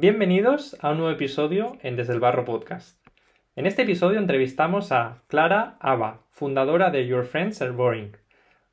Bienvenidos a un nuevo episodio en Desde el Barro Podcast. En este episodio entrevistamos a Clara Aba, fundadora de Your Friends Are Boring,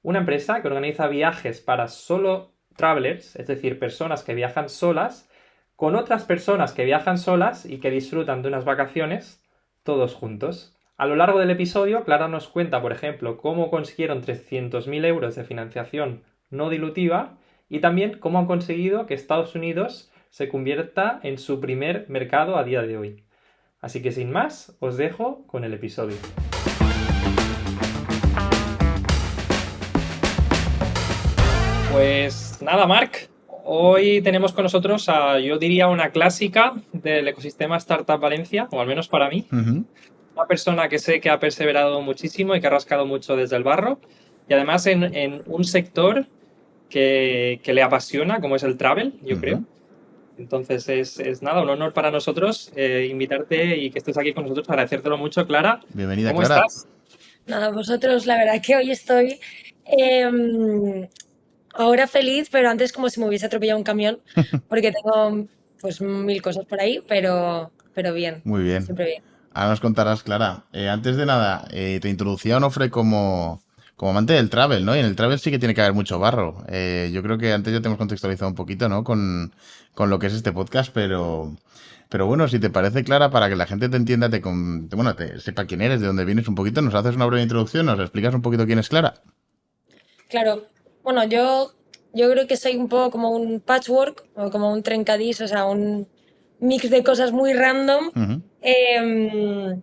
una empresa que organiza viajes para solo travelers, es decir, personas que viajan solas, con otras personas que viajan solas y que disfrutan de unas vacaciones todos juntos. A lo largo del episodio, Clara nos cuenta, por ejemplo, cómo consiguieron 300.000 euros de financiación no dilutiva y también cómo han conseguido que Estados Unidos se convierta en su primer mercado a día de hoy. Así que sin más, os dejo con el episodio. Pues nada, Marc, hoy tenemos con nosotros a, yo diría, una clásica del ecosistema Startup Valencia, o al menos para mí. Una persona que sé que ha perseverado muchísimo y que ha rascado mucho desde el barro, y además en un sector que le apasiona, como es el travel, yo creo. Entonces es nada, un honor para nosotros invitarte y que estés aquí con nosotros, agradecértelo mucho, Clara. Bienvenida, ¿Cómo Clara. estás? Nada, vosotros, la verdad que hoy estoy ahora feliz, pero antes como si me hubiese atropellado un camión, porque tengo pues mil cosas por ahí, pero bien. Muy bien. Siempre bien. Ahora nos contarás, Clara. Antes de nada, te introducía a Onofre como amante del travel, ¿no? Y en el travel sí que tiene que haber mucho barro. Yo creo que antes ya te hemos contextualizado un poquito, ¿no? Con lo que es este podcast, pero bueno, si te parece, Clara, para que la gente te entienda, te sepa quién eres, de dónde vienes un poquito, nos haces una breve introducción, nos explicas un poquito quién es Clara. Claro, bueno, yo creo que soy un poco como un patchwork o como un trencadís, o sea, un mix de cosas muy random. Em,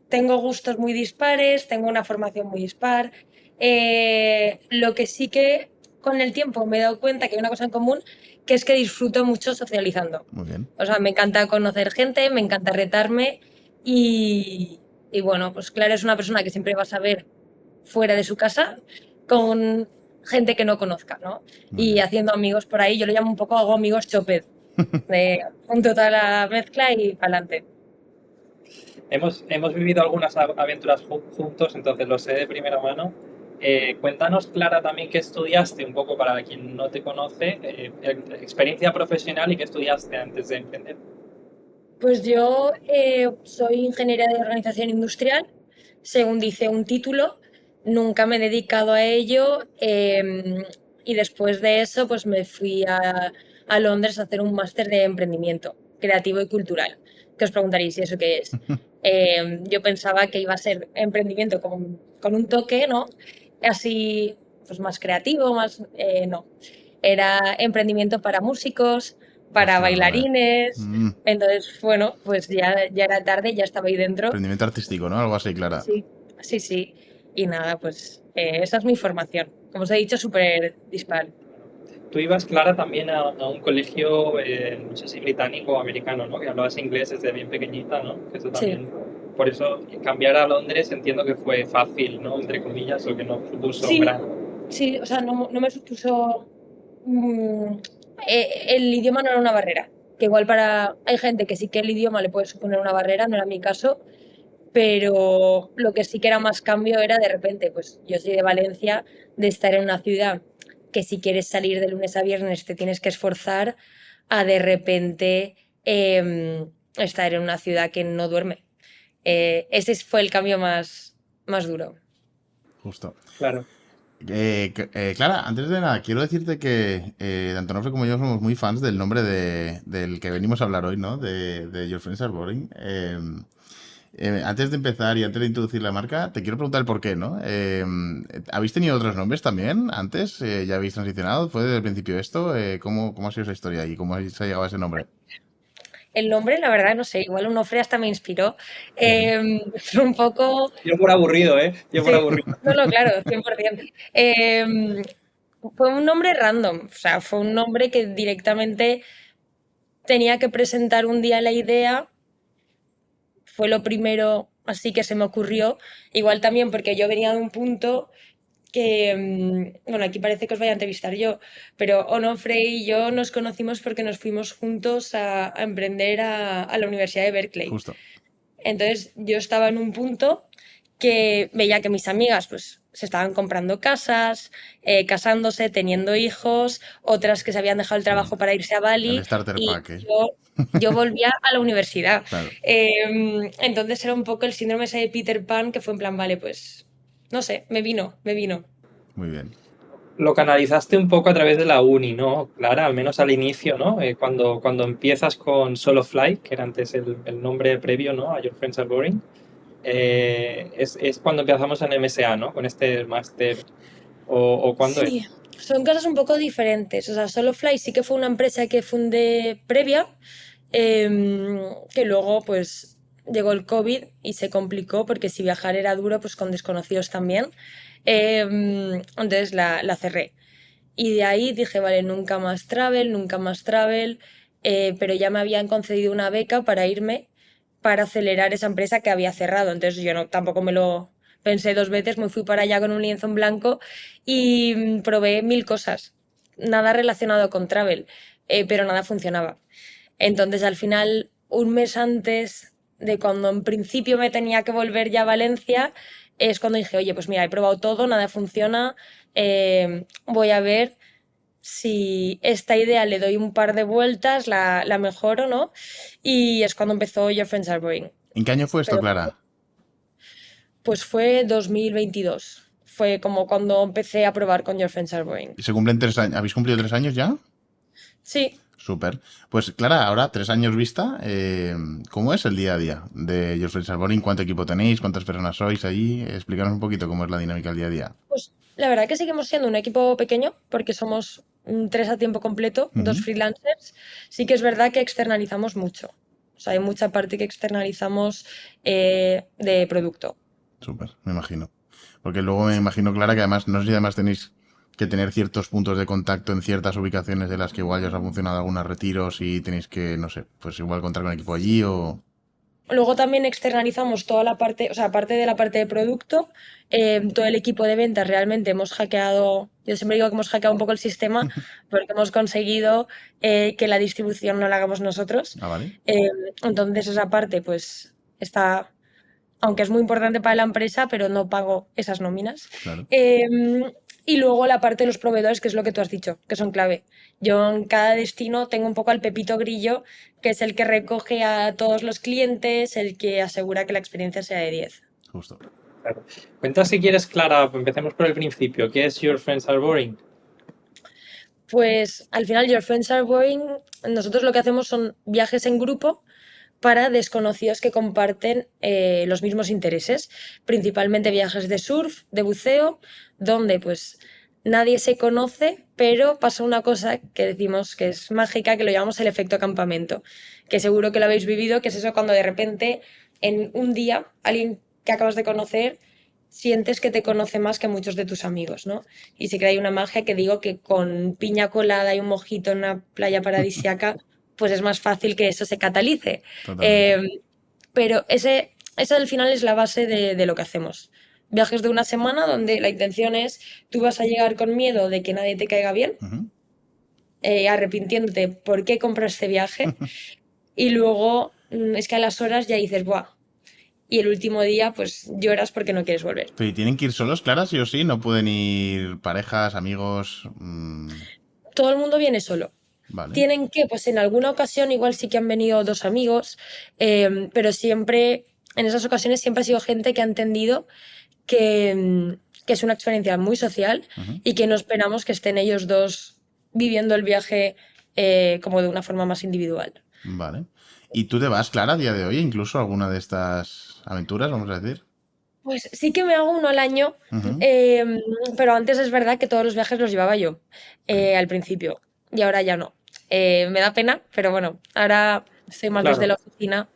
Tengo gustos muy dispares, tengo una formación muy dispar. Lo que sí que con el tiempo me he dado cuenta que hay una cosa en común, que es que disfruto mucho socializando. Muy bien. O sea, me encanta conocer gente, me encanta retarme y bueno, pues Clara es una persona que siempre vas a ver fuera de su casa con gente que no conozca, ¿no? Muy Y bien. haciendo amigos por ahí, yo lo llamo un poco, hago amigos choped, de junto toda la mezcla y para adelante. Hemos vivido algunas aventuras juntos, entonces lo sé de primera mano. Cuéntanos, Clara, también qué estudiaste, un poco para quien no te conoce, experiencia profesional y qué estudiaste antes de emprender. Pues yo soy ingeniera de organización industrial, según dice un título, nunca me he dedicado a ello y después de eso pues me fui a Londres a hacer un máster de emprendimiento creativo y cultural, que os preguntaréis, ¿y eso qué es? Yo pensaba que iba a ser emprendimiento con un toque, ¿no? Así pues más creativo, más... no, era emprendimiento para músicos, para Ostras, vale. bailarines. Entonces, bueno, pues ya era tarde, ya estaba ahí dentro. Emprendimiento artístico, ¿no? Algo así, Clara. Sí, sí, sí. Y nada, pues esa es mi formación. Como os he dicho, súper dispar. Tú ibas, Clara, también a un colegio, no sé si británico o americano, ¿no? Que hablabas inglés desde bien pequeñita, ¿no? Que eso Sí, también, por eso cambiar a Londres entiendo que fue fácil, ¿no? Entre comillas, o que no supuso un sí, gran... sí, o sea, no me supuso... mm, el idioma no era una barrera. Que igual para... Hay gente que sí que el idioma le puede suponer una barrera, no era mi caso, pero lo que sí que era más cambio era de repente, pues yo soy de Valencia, de estar en una ciudad que si quieres salir de lunes a viernes te tienes que esforzar, a de repente estar en una ciudad que no duerme. Ese fue el cambio más duro. Justo. Claro. Clara, antes de nada, quiero decirte que tanto Onofre como yo somos muy fans del nombre del que venimos a hablar hoy, ¿no? De Your Friends Are Boring. Antes de empezar y antes de introducir la marca, te quiero preguntar el por qué, ¿no? ¿Habéis tenido otros nombres también antes? ¿Ya habéis transicionado? ¿Fue desde el principio esto? ¿Cómo ha sido esa historia y cómo se ha llegado a ese nombre? El nombre, la verdad, no sé, igual Onofre hasta me inspiró. Fue un poco... Yo por aburrido, ¿eh? Yo por Sí, aburrido. no, claro, 100%. Fue un nombre random, o sea, fue un nombre que directamente tenía que presentar un día la idea, fue lo primero así que se me ocurrió, igual también porque yo venía de un punto que, bueno, aquí parece que os vaya a entrevistar yo, pero Onofre y yo nos conocimos porque nos fuimos juntos a emprender a la Universidad de Berkeley. Justo. Entonces yo estaba en un punto que veía que mis amigas pues se estaban comprando casas, casándose, teniendo hijos, otras que se habían dejado el Sí. trabajo para irse a El Bali starter y pack, ¿eh? yo Yo volvía a la universidad. Claro, Entonces era un poco el síndrome ese de Peter Pan, que fue en plan, vale, pues, no sé, me vino. muy bien. Lo canalizaste un poco a través de la uni, ¿no? Clara, al menos al inicio, ¿no? Cuando empiezas con Solo Fly, que era antes el nombre previo, ¿no? A Your Friends Are Boring, es cuando empezamos en MSA, ¿no? Con este máster, o ¿cuándo es? Sí, son cosas un poco diferentes. O sea, Solofly sí que fue una empresa que fundé previa, que luego pues llegó el COVID y se complicó porque si viajar era duro, pues con desconocidos también. Entonces la cerré. Y de ahí dije, vale, nunca más travel, pero ya me habían concedido una beca para irme para acelerar esa empresa que había cerrado. Entonces yo no, tampoco me lo pensé dos veces, me fui para allá con un lienzo en blanco y probé mil cosas, nada relacionado con travel, pero nada funcionaba. Entonces al final, un mes antes de cuando en principio me tenía que volver ya a Valencia, es cuando dije, oye, pues mira, he probado todo, nada funciona, voy a ver si esta idea le doy un par de vueltas, la mejoro, ¿no? Y es cuando empezó Your Friends Are Boring. ¿En qué año fue esto, Pero Clara? pues fue 2022. Fue como cuando empecé a probar con Your Friends Are Boring. ¿Y se cumplen 3 años? ¿Habéis cumplido 3 años ya? Sí, Súper. Pues Clara, ahora 3 años vista, ¿cómo es el día a día de Your Friends Are Boring? ¿Cuánto equipo tenéis? ¿Cuántas personas sois allí? Explícanos un poquito cómo es la dinámica del día a día. pues la verdad que seguimos siendo un equipo pequeño porque somos tres a tiempo completo, dos Ujú. freelancers. Sí que es verdad que externalizamos mucho. O sea, hay mucha parte que externalizamos de producto. Súper, me imagino. Porque luego me imagino, Clara, que además, no sé si además tenéis que tener ciertos puntos de contacto en ciertas ubicaciones de las que igual ya os ha funcionado algunos retiros y tenéis que, no sé, pues igual contar con equipo allí o... Luego también externalizamos toda la parte, o sea, aparte de la parte de producto, todo el equipo de ventas realmente hemos hackeado, yo siempre digo que hemos hackeado un poco el sistema porque hemos conseguido que la distribución no la hagamos nosotros. Ah, vale, Eh, entonces esa parte pues está, aunque es muy importante para la empresa, pero no pago esas nóminas. claro. Eh, y luego la parte de los proveedores, que es lo que tú has dicho, que son clave. Yo en cada destino tengo un poco al Pepito Grillo, que es el que recoge a todos los clientes, el que asegura que la experiencia sea de 10. Justo. Claro. Cuenta si quieres, Clara, empecemos por el principio. ¿Qué es Your Friends Are Boring? Pues al final, Your Friends Are Boring, nosotros lo que hacemos son viajes en grupo para desconocidos que comparten los mismos intereses, principalmente viajes de surf, de buceo, donde pues nadie se conoce, pero pasa una cosa que decimos que es mágica, que lo llamamos el efecto campamento, que seguro que lo habéis vivido, que es eso cuando de repente en un día alguien que acabas de conocer sientes que te conoce más que muchos de tus amigos, ¿no? Y sí que hay una magia que digo que con piña colada y un mojito en una playa paradisíaca pues es más fácil que eso se catalice. Totalmente. Eh, pero esa al final es la base de lo que hacemos. Viajes de una semana donde la intención es, tú vas a llegar con miedo de que nadie te caiga bien, Ujú. arrepintiéndote por qué compras este viaje, y luego es que a las horas ya dices, ¡buah! Y el último día pues lloras porque no quieres volver. Pero ¿y tienen que ir solos, Clara, sí o sí? ¿No pueden ir parejas, amigos? Todo el mundo viene solo. Vale, Tienen que, pues en alguna ocasión igual sí que han venido dos amigos, pero siempre, en esas ocasiones siempre ha sido gente que ha entendido que es una experiencia muy social ujú, y que no esperamos que estén ellos dos viviendo el viaje como de una forma más individual. vale. ¿Y tú te vas, Clara, a día de hoy, incluso a alguna de estas aventuras, vamos a decir? Pues sí que me hago uno al año, Ujú, eh, pero antes es verdad que todos los viajes los llevaba yo ok. al principio y ahora ya no. Me da pena, pero bueno, ahora estoy más desde Claro. la oficina.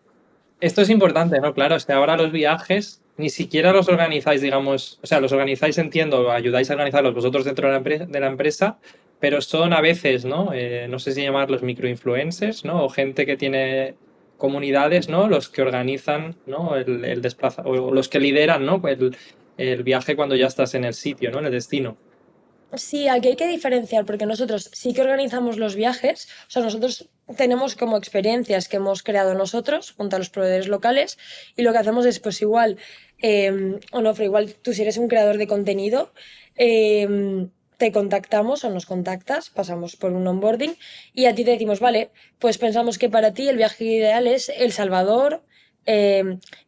Esto es importante, ¿no? Claro, es que ahora los viajes ni siquiera los organizáis, digamos, o sea, los organizáis, entiendo, ayudáis a organizarlos vosotros dentro de la empresa, pero son a veces, ¿no? No sé si llamarlos microinfluencers, ¿no? O gente que tiene comunidades, ¿no? Los que organizan, ¿no? El o los que lideran, ¿no? El viaje cuando ya estás en el sitio, ¿no? En el destino. Sí, aquí hay que diferenciar porque nosotros sí que organizamos los viajes, o sea, nosotros tenemos como experiencias que hemos creado nosotros junto a los proveedores locales y lo que hacemos es pues igual, Onofre, igual tú si eres un creador de contenido, eh, te contactamos o nos contactas, pasamos por un onboarding y a ti te decimos, vale, pues pensamos que para ti el viaje ideal es El Salvador,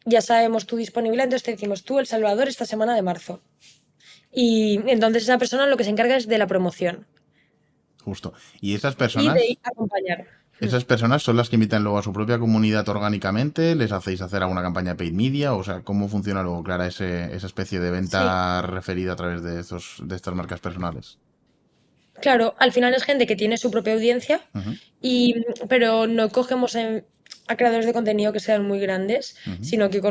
ya sabemos tu disponibilidad, entonces te decimos tú El Salvador esta semana de marzo. Y entonces esa persona lo que se encarga es de la promoción Justo. Y esas y de personas, acompañar. esas personas son las que invitan luego a su propia comunidad orgánicamente, les hacéis hacer alguna campaña paid media, o sea, ¿cómo funciona luego, Clara, esa especie de Sí, venta referida a través de estas marcas personales? claro, al final es gente que tiene su propia audiencia, Ujú, pero no cogemos a creadores de contenido que sean muy grandes, ujú. sino que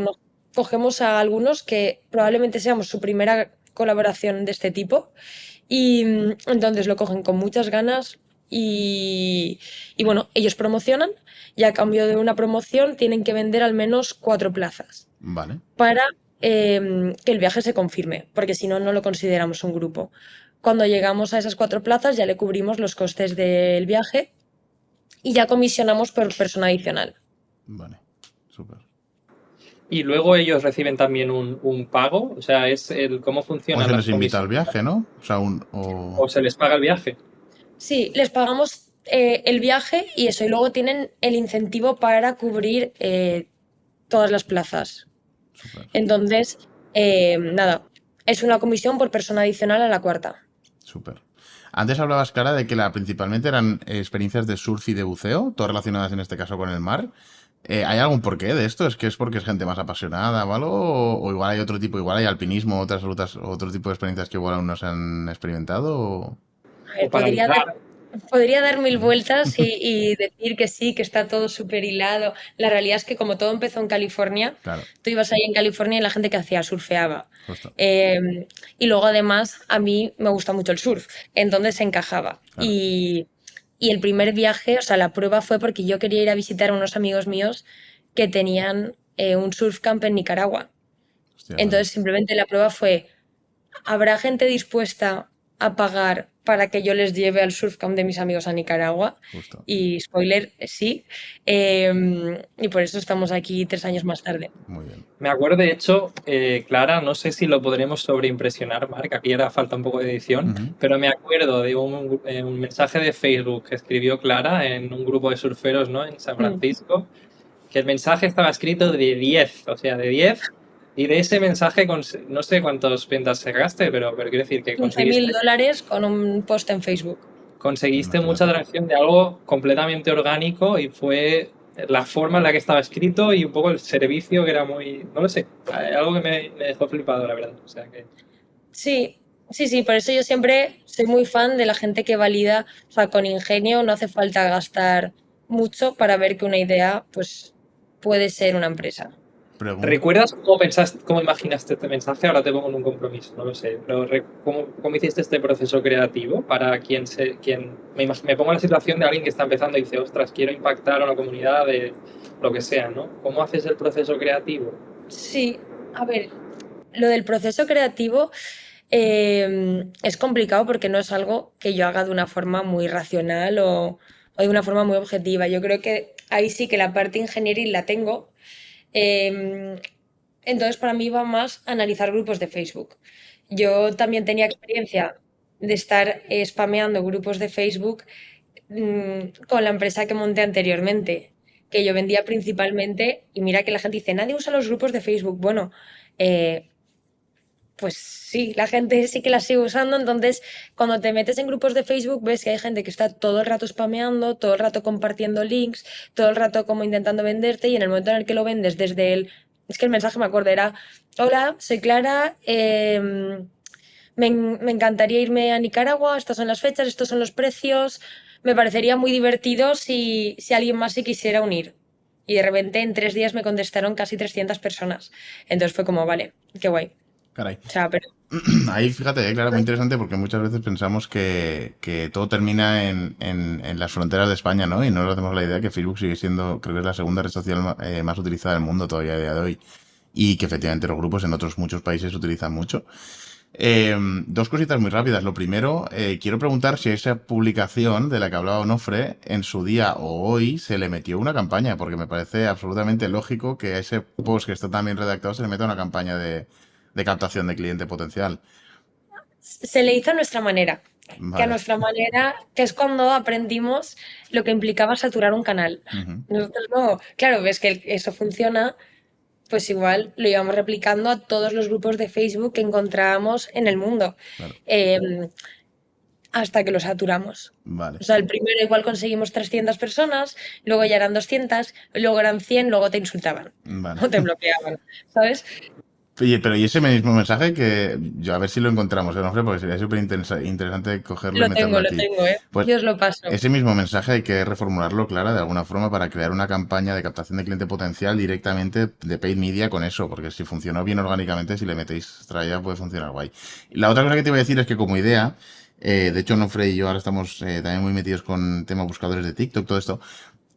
cogemos a algunos que probablemente seamos su primera colaboración de este tipo y entonces lo cogen con muchas ganas y bueno, ellos promocionan y a cambio de una promoción tienen que vender al menos 4 plazas Vale, para que el viaje se confirme, porque si no, no lo consideramos un grupo. Cuando llegamos a esas 4 plazas ya le cubrimos los costes del viaje y ya comisionamos por persona adicional. vale, súper. Y luego ellos reciben también un pago, o sea, cómo O funcionan se las les invita al comisiones, viaje, ¿no? O sea, o se les paga el viaje. Sí, les pagamos el viaje y eso, y luego tienen el incentivo para cubrir todas las plazas. súper, Entonces, nada, es una comisión por persona adicional a la cuarta. súper. Antes hablabas, Clara, de que principalmente eran experiencias de surf y de buceo, todas relacionadas en este caso con el mar. ¿Hay algún porqué de esto? ¿Es que es porque es gente más apasionada o algo? ¿O igual hay otro tipo, igual hay alpinismo, otras rutas, otro tipo de experiencias que igual aún no se han experimentado? A O ver, para ligar. podría dar mil Ujú. vueltas y decir que sí, que está todo súper hilado. La realidad es que como todo empezó en California, Claro, tú ibas ahí en California y la gente que hacía surfeaba. justo, Y luego además a mí me gusta mucho el surf, entonces se encajaba. claro. Y el primer viaje, o sea, la prueba fue porque yo quería ir a visitar a unos amigos míos que tenían un surf camp en Nicaragua. Hostia, vale, Entonces simplemente la prueba fue, ¿habrá gente dispuesta a pagar para que yo les lleve al surf camp de mis amigos a Nicaragua? justo. Y spoiler, sí. Y por eso estamos aquí 3 años más tarde. Muy bien. Me acuerdo, de hecho, Clara, no sé si lo podremos sobreimpresionar, Marc, aquí ahora falta un poco de edición, Ujú. pero me acuerdo de un mensaje de Facebook que escribió Clara en un grupo de surferos, ¿no? En San Mm. Francisco, que el mensaje estaba escrito de 10, o sea, de 10, y de ese mensaje, no sé cuántas ventas sacaste, pero quiero decir que 15.000 dólares con un post en Facebook. conseguiste mucha Imagínate. atracción de algo completamente orgánico y fue la forma en la que estaba escrito y un poco el servicio que era muy, no lo sé, algo que me dejó flipado, la verdad. O sea que Sí, sí, por eso yo siempre soy muy fan de la gente que valida, o sea, con ingenio no hace falta gastar mucho para ver que una idea, pues, puede ser una empresa. Pregunta. ¿recuerdas cómo pensaste, cómo imaginaste este mensaje? Ahora te pongo en un compromiso, no lo sé, pero ¿cómo hiciste este proceso creativo para me pongo en la situación de alguien que está empezando y dice, ostras, quiero impactar a una comunidad de lo que sea, ¿no? ¿Cómo haces el proceso creativo? Sí, a ver, lo del proceso creativo es complicado porque no es algo que yo haga de una forma muy racional o de una forma muy objetiva. Yo creo que ahí sí que la parte ingenieril la tengo. Em, entonces, para mí va más analizar grupos de Facebook. Yo también tenía experiencia de estar spameando grupos de Facebook con la empresa que monté anteriormente, que yo vendía principalmente, y mira que la gente dice, nadie usa los grupos de Facebook. Bueno, eh, pues sí, la gente sí que la sigue usando, entonces cuando te metes en grupos de Facebook ves que hay gente que está todo el rato spameando, todo el rato compartiendo links, todo el rato como intentando venderte y en el momento en el que lo vendes desde el... Es que el mensaje me acuerdo era, hola, soy Clara, me encantaría irme a Nicaragua, estas son las fechas, estos son los precios, me parecería muy divertido si alguien más se quisiera unir. Y de repente en 3 días me contestaron casi 300 personas. Entonces fue como, vale, qué guay. Caray. O sea, pero Ahí fíjate, claro, muy interesante porque muchas veces pensamos que todo termina en las fronteras de España, ¿no? Y no nos hacemos la idea que Facebook sigue siendo, creo que es la segunda red social más utilizada del mundo todavía a día de hoy. Y que efectivamente los grupos en otros muchos países se utilizan mucho. Dos cositas muy rápidas. Lo primero, quiero preguntar si a esa publicación de la que hablaba Onofre en su día o hoy se le metió una campaña, porque me parece absolutamente lógico que a ese post que está tan bien redactado se le meta una campaña de captación de cliente potencial. Se le hizo a nuestra manera. Que a Vale. nuestra manera, que es cuando aprendimos lo que implicaba saturar un canal. Ujú. Nosotros no, claro, ves que eso funciona, pues igual lo íbamos replicando a todos los grupos de Facebook que encontrábamos en el mundo, Claro. hasta que lo saturamos. Vale. O sea, el primero igual conseguimos 300 personas, luego ya eran 200, luego eran 100, luego te insultaban Vale. o te bloqueaban, ¿sabes? Oye, pero y ese mismo mensaje que yo a ver si lo encontramos, ¿no, Fred? Porque sería súper interesante cogerlo y meterlo Lo aquí. tengo, ¿eh? Pues Yo os lo paso. ese mismo mensaje hay que reformularlo, Clara, de alguna forma para crear una campaña de captación de cliente potencial directamente de paid media con eso, porque si funcionó bien orgánicamente, si le metéis estrella puede funcionar guay. Y la otra cosa que te iba a decir es que como idea, de hecho Nofre y yo ahora estamos también muy metidos con tema buscadores de TikTok, todo esto.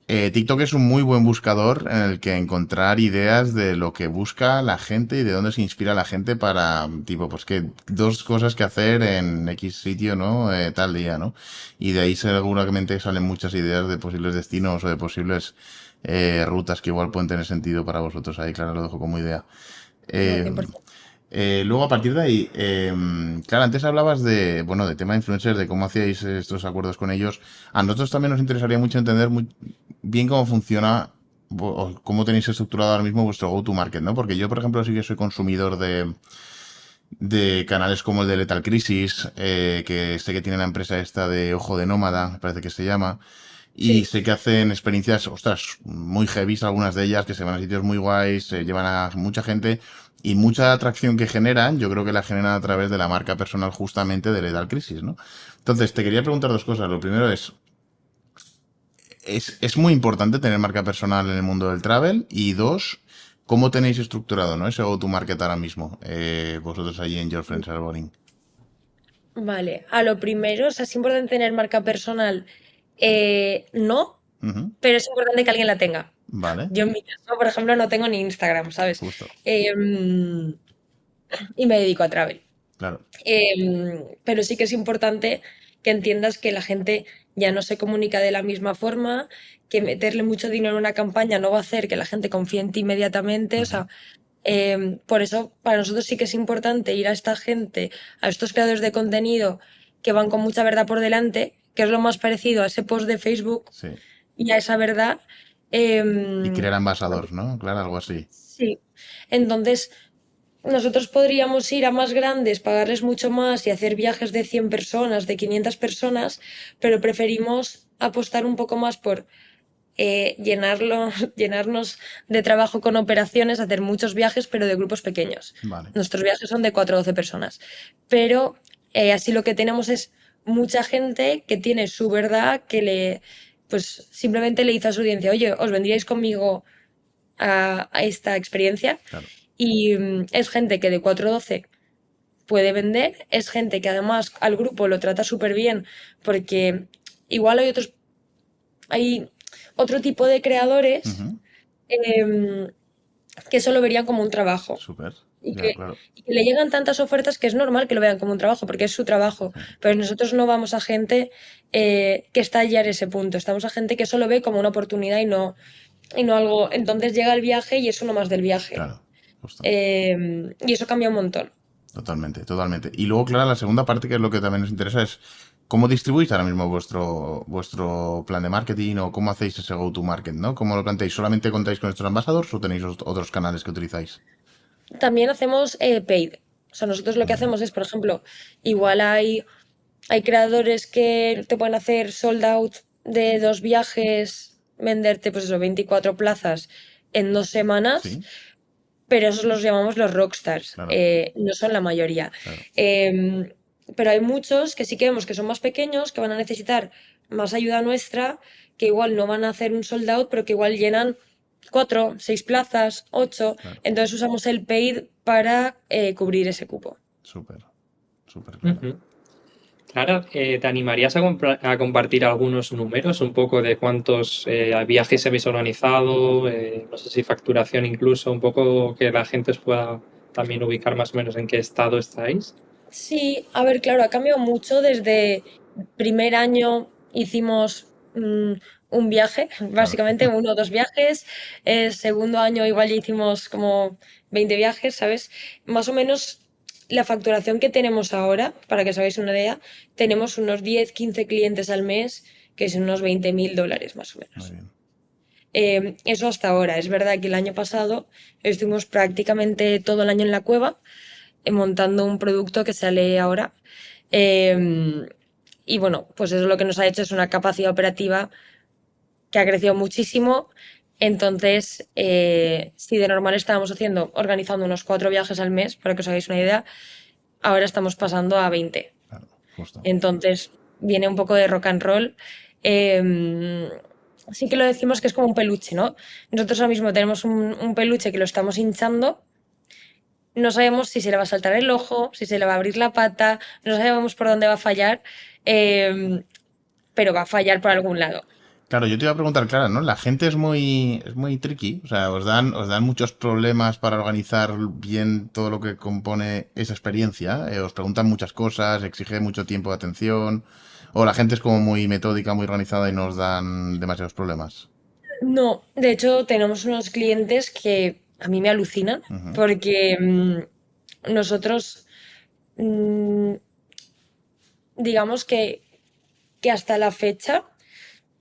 TikTok es un muy buen buscador en el que encontrar ideas de lo que busca la gente y de dónde se inspira la gente para, tipo, pues que dos cosas que hacer en X sitio, ¿no? Tal día, ¿no? Y de ahí seguramente salen muchas ideas de posibles destinos o de posibles rutas que igual pueden tener sentido para vosotros. Ahí, claro, lo dejo como idea. No, Eh, 100%. Luego, a partir de ahí, claro, antes hablabas de, bueno, de tema de influencers, de cómo hacíais estos acuerdos con ellos. A nosotros también nos interesaría mucho entender bien cómo funciona o cómo tenéis estructurado ahora mismo vuestro go-to-market, ¿no? Porque yo, por ejemplo, sí que soy consumidor de canales como el de Lethal Crisis, que sé que tiene la empresa esta de Ojo de Nómada, me parece que se llama. Y Sí. sé que hacen experiencias, ostras, muy heavies, algunas de ellas, que se van a sitios muy guays, se llevan a mucha gente y mucha atracción que generan, yo creo que la generan a través de la marca personal justamente de Lethal Crisis, ¿no? Entonces, te quería preguntar dos cosas. Lo primero es muy importante tener marca personal en el mundo del travel y dos, ¿cómo tenéis estructurado, ¿no? Ese go-to-market ahora mismo, vosotros allí en Your Friends Are Boring? Vale, a lo primero, o sea, es importante tener marca personal. No, Ujú. pero es importante que alguien la tenga. Vale, Yo en mi caso, por ejemplo, no tengo ni Instagram, ¿sabes? justo, Y me dedico a travel. claro. Pero sí que es importante que entiendas que la gente ya no se comunica de la misma forma, que meterle mucho dinero en una campaña no va a hacer que la gente confíe en ti inmediatamente. O Ujú. sea, por eso para nosotros sí que es importante ir a esta gente, a estos creadores de contenido que van con mucha verdad por delante, que es lo más parecido a ese post de Facebook Sí. y a esa verdad. Y em, crear ambasador, ¿no? Claro, algo así. sí. Entonces, nosotros podríamos ir a más grandes, pagarles mucho más y hacer viajes de 100 personas, de 500 personas, pero preferimos apostar un poco más por llenarnos de trabajo con operaciones, hacer muchos viajes, pero de grupos pequeños. Vale. Nuestros viajes son de 4 o 12 personas, pero así lo que tenemos es mucha gente que tiene su verdad, que pues simplemente le dice a su audiencia, oye, ¿os vendríais conmigo a esta experiencia? Claro. Y es gente que de 4 a 12 puede vender, es gente que además al grupo lo trata súper bien, porque igual hay otro tipo de creadores Ujú. em, que eso lo verían como un trabajo. Súper. Y Ya, que, claro. y que le llegan tantas ofertas que es normal que lo vean como un trabajo, porque es su trabajo. Sí, Pero nosotros no vamos a gente que está ya en ese punto. Estamos a gente que solo ve como una oportunidad y no algo. Entonces llega el viaje y es uno más del viaje. claro. Justo. Y eso cambia un montón. Totalmente, totalmente. Y luego, claro, la segunda parte, que es lo que también nos interesa, es cómo distribuís ahora mismo vuestro plan de marketing o cómo hacéis ese go-to-market, ¿no? ¿Cómo lo planteáis? ¿Solamente contáis con estos embajadores o tenéis otros canales que utilizáis? También hacemos paid. O sea, nosotros lo que Vale. hacemos es, por ejemplo, igual hay creadores que te pueden hacer sold out de 2 viajes, venderte, pues eso, 24 plazas en 2 semanas, Sí, pero esos los llamamos los rockstars, claro, no son la mayoría. claro. Em, pero hay muchos que sí que vemos que son más pequeños, que van a necesitar más ayuda nuestra, que igual no van a hacer un sold out, pero que igual llenan 4, 6 plazas, 8. Claro. Entonces usamos el paid para cubrir ese cupo. Súper, súper claro. Ujú. Clara, ¿te animarías a compartir algunos números, un poco de cuántos viajes habéis organizado? No sé si facturación incluso, un poco que la gente os pueda también ubicar más o menos en qué estado estáis. Sí, a ver, claro, ha cambiado mucho desde primer año hicimos un viaje, Claro. básicamente 1 o 2 viajes. Segundo año igual ya hicimos como 20 viajes, ¿sabes? Más o menos la facturación que tenemos ahora, para que os hagáis una idea, tenemos unos 10, 15 clientes al mes, que son unos $20.000 más o Muy menos. bien. Eso hasta ahora. Es verdad que el año pasado estuvimos prácticamente todo el año en la cueva montando un producto que sale ahora. Y bueno, pues eso lo que nos ha hecho es una capacidad operativa que ha crecido muchísimo. Entonces, si de normal estábamos organizando unos 4 viajes al mes, para que os hagáis una idea, ahora estamos pasando a 20. Claro, justo. Entonces, viene un poco de rock and roll. Sí que lo decimos que es como un peluche, ¿no? Nosotros ahora mismo tenemos un peluche que lo estamos hinchando. No sabemos si se le va a saltar el ojo, si se le va a abrir la pata, no sabemos por dónde va a fallar, pero va a fallar por algún lado. Claro, yo te iba a preguntar, Clara, ¿no? La gente es muy tricky, o sea, os dan muchos problemas para organizar bien todo lo que compone esa experiencia, os preguntan muchas cosas, exige mucho tiempo de atención, o la gente es como muy metódica, muy organizada y no os dan demasiados problemas. No, de hecho tenemos unos clientes que a mí me alucinan Ujú. porque nosotros, mm, digamos que hasta la fecha,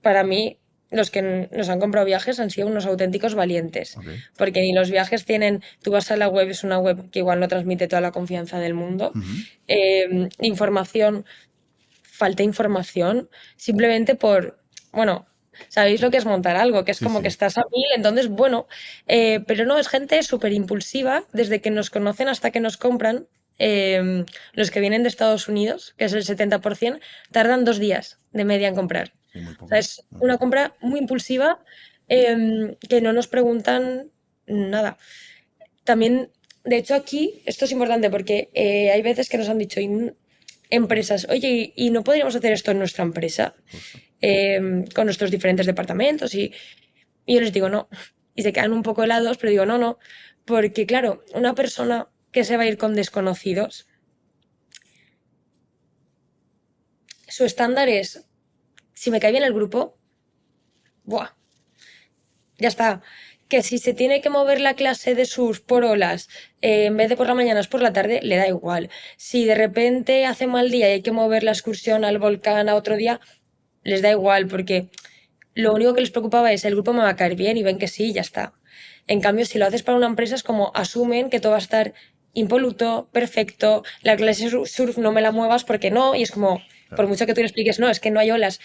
para mí, los que nos han comprado viajes han sido unos auténticos valientes, Ok. porque ni los viajes tienen, tú vas a la web, es una web que igual no transmite toda la confianza del mundo, Ujú. información, falta información, simplemente bueno, sabéis lo que es montar algo, que es Sí, como que sí. estás a mil, entonces, bueno, pero no, es gente súper impulsiva, desde que nos conocen hasta que nos compran. Los que vienen de Estados Unidos, que es el 70%, tardan 2 días de media en comprar. Sí, muy O sea, poco. es Muy una poco. compra muy impulsiva, que no nos preguntan nada. También, de hecho, aquí esto es importante porque hay veces que nos han dicho empresas, oye, ¿y no podríamos hacer esto en nuestra empresa? Justo. Con nuestros diferentes departamentos y yo les digo no. Y se quedan un poco helados, pero digo no, no. Porque claro, una persona que se va a ir con desconocidos, su estándar es, si me cae bien el grupo, ¡buah! Ya está. Que si se tiene que mover la clase de sus por olas, en vez de por la mañana es por la tarde, le da igual. Si de repente hace mal día y hay que mover la excursión al volcán a otro día, les da igual, porque lo único que les preocupaba es el grupo me va a caer bien y ven que sí, y ya está. En cambio, si lo haces para una empresa es como asumen que todo va a estar impoluto, perfecto, la clase surf no me la muevas porque no, y es como, por Claro, mucho que tú le expliques, no, es que no hay olas,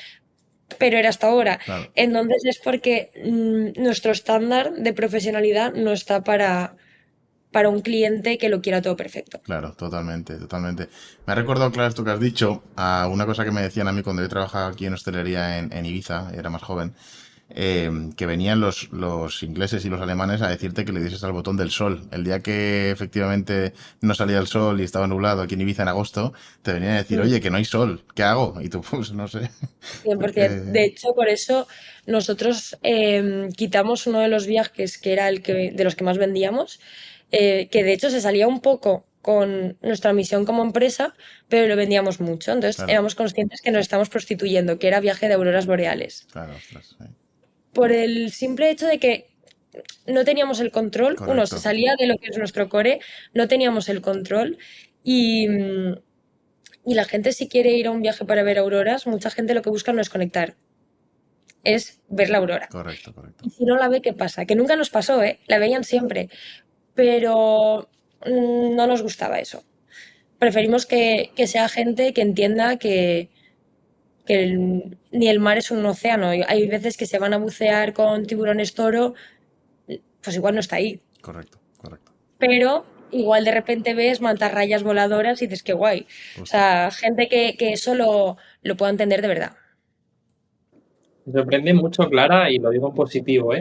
pero era hasta ahora. claro. Entonces es porque nuestro estándar de profesionalidad no está para un cliente que lo quiera todo perfecto. Claro, totalmente, totalmente. Me ha recordado, claro, esto que has dicho, a una cosa que me decían a mí cuando yo trabajaba aquí en hostelería en Ibiza, era más joven, que venían los ingleses y los alemanes a decirte que le dieses al botón del sol. El día que efectivamente no salía el sol y estaba nublado aquí en Ibiza en agosto, te venían a decir, Mm, oye, que no hay sol, ¿qué hago? Y tú, pues, no sé. 100%. Eh, De hecho, por eso nosotros quitamos uno de los viajes que era de los que más vendíamos, que de hecho se salía un poco con nuestra misión como empresa, pero lo vendíamos mucho. Entonces claro, éramos conscientes que nos estamos prostituyendo, que era viaje de auroras boreales. claro, ostras, Por el simple hecho de que no teníamos el control, uno se correcto, salía de lo que es nuestro core, no teníamos el control y, y la gente si quiere ir a un viaje para ver auroras, mucha gente lo que busca no es conectar, es ver la aurora. correcto, correcto. Y si no la ve, ¿qué pasa? Que nunca nos pasó, ¿eh? La veían siempre, pero no nos gustaba eso. Preferimos que sea gente que entienda que ni el mar es un océano. Hay veces que se van a bucear con tiburones toro, pues igual no está ahí. Correcto, correcto. Pero igual de repente ves mantarrayas voladoras y dices que guay. O Justo. sea, gente que eso lo pueda entender de verdad. Me sorprende mucho, Clara, y lo digo en positivo,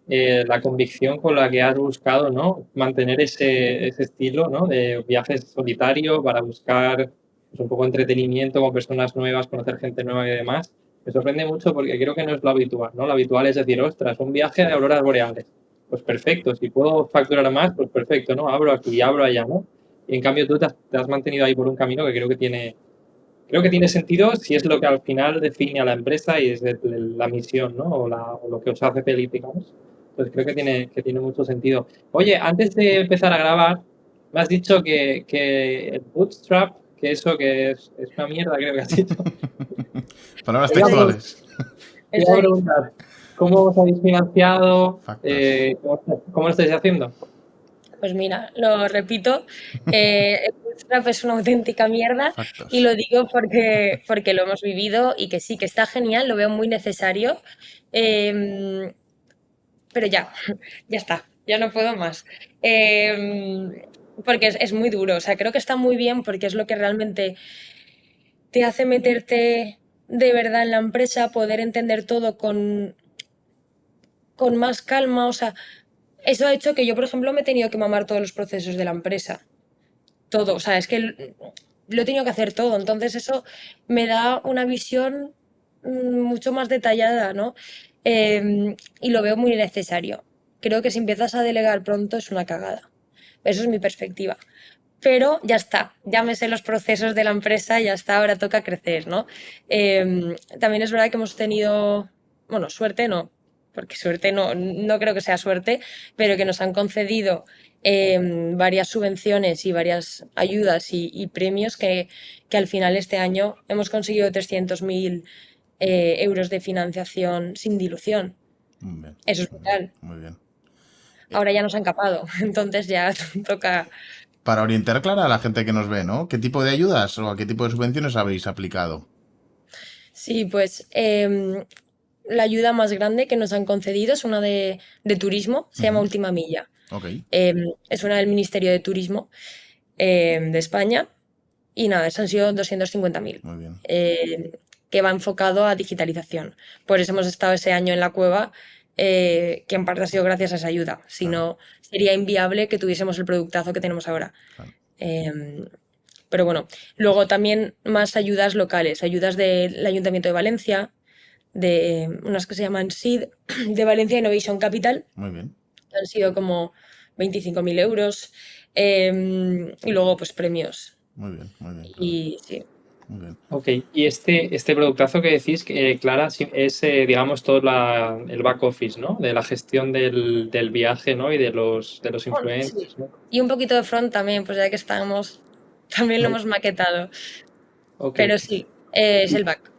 la convicción con la que has buscado, ¿no? Mantener ese estilo, ¿no? De viajes solitarios para buscar pues, un poco de entretenimiento con personas nuevas, conocer gente nueva y demás. Me sorprende mucho porque creo que no es lo habitual, ¿no? Lo habitual es decir, ostras, un viaje de auroras boreales. Pues perfecto, si puedo facturar más, pues perfecto, ¿no? Abro aquí, abro allá, ¿no? Y en cambio tú te has mantenido ahí por un camino que creo que tiene sentido si es lo que al final define a la empresa y es la misión, ¿no? O lo que os hace feliz, digamos. Pues creo que tiene mucho sentido. Oye, antes de empezar a grabar, Me has dicho que el bootstrap, que eso que es una mierda, creo que has dicho. Palabras Te iba a pregun- textuales. te iba a preguntar, ¿cómo os habéis financiado? Factos. ¿Cómo lo estáis haciendo? Pues mira, lo repito, el bootstrap es una auténtica mierda y Factos. lo digo porque lo hemos vivido y que sí, que está genial, lo veo muy necesario, em, pero ya, ya está, ya no puedo más. Porque es muy duro, o sea, creo que está muy bien porque es lo que realmente te hace meterte de verdad en la empresa, poder entender todo con más calma, o sea, eso ha hecho que yo, por ejemplo, me he tenido que mamar todos los procesos de la empresa. Todo, o sea, es que lo he tenido que hacer todo. Entonces eso me da una visión mucho más detallada, ¿no? Y lo veo muy necesario. Creo que si empiezas a delegar pronto es una cagada. Eso es mi perspectiva. Pero ya está, ya me sé los procesos de la empresa, ya está, ahora toca crecer, ¿no? También es verdad que hemos tenido, bueno, suerte no, porque suerte no creo que sea suerte, pero que nos han concedido varias subvenciones y varias ayudas y premios que al final este año hemos conseguido 300.000 euros de financiación sin dilución. Muy bien. Eso es Muy bien. brutal. Muy bien. Ahora ya nos han capado, entonces ya toca. Para orientar, Clara, a la gente que nos ve, ¿no? ¿Qué tipo de ayudas o a qué tipo de subvenciones habéis aplicado? Sí, pues la ayuda más grande que nos han concedido es una de turismo, se llama Ujú. Última Milla. Ok. Es una del Ministerio de Turismo de España y nada, eso han sido 250.000, Muy bien. que va enfocado a digitalización. Por eso hemos estado ese año en la cueva, que en parte ha sido gracias a esa ayuda. Si Claro. no, sería inviable que tuviésemos el productazo que tenemos ahora. Claro. Em, pero bueno, luego también más ayudas locales, ayudas del Ayuntamiento de Valencia, de unas que se llaman SID, de Valencia Innovation Capital, Muy bien. han sido como 25.000 euros, y luego pues premios. Muy bien. Muy bien, Clara. Y sí, Muy bien. Ok, y este productazo que decís, Clara, es, digamos, todo el back office, ¿no? De la gestión del viaje, ¿no? Y de los bueno, sí. influencers, ¿no? Y un poquito de front también, pues ya que estamos, también lo hemos maquetado. Ok. Pero sí, es Y, el back.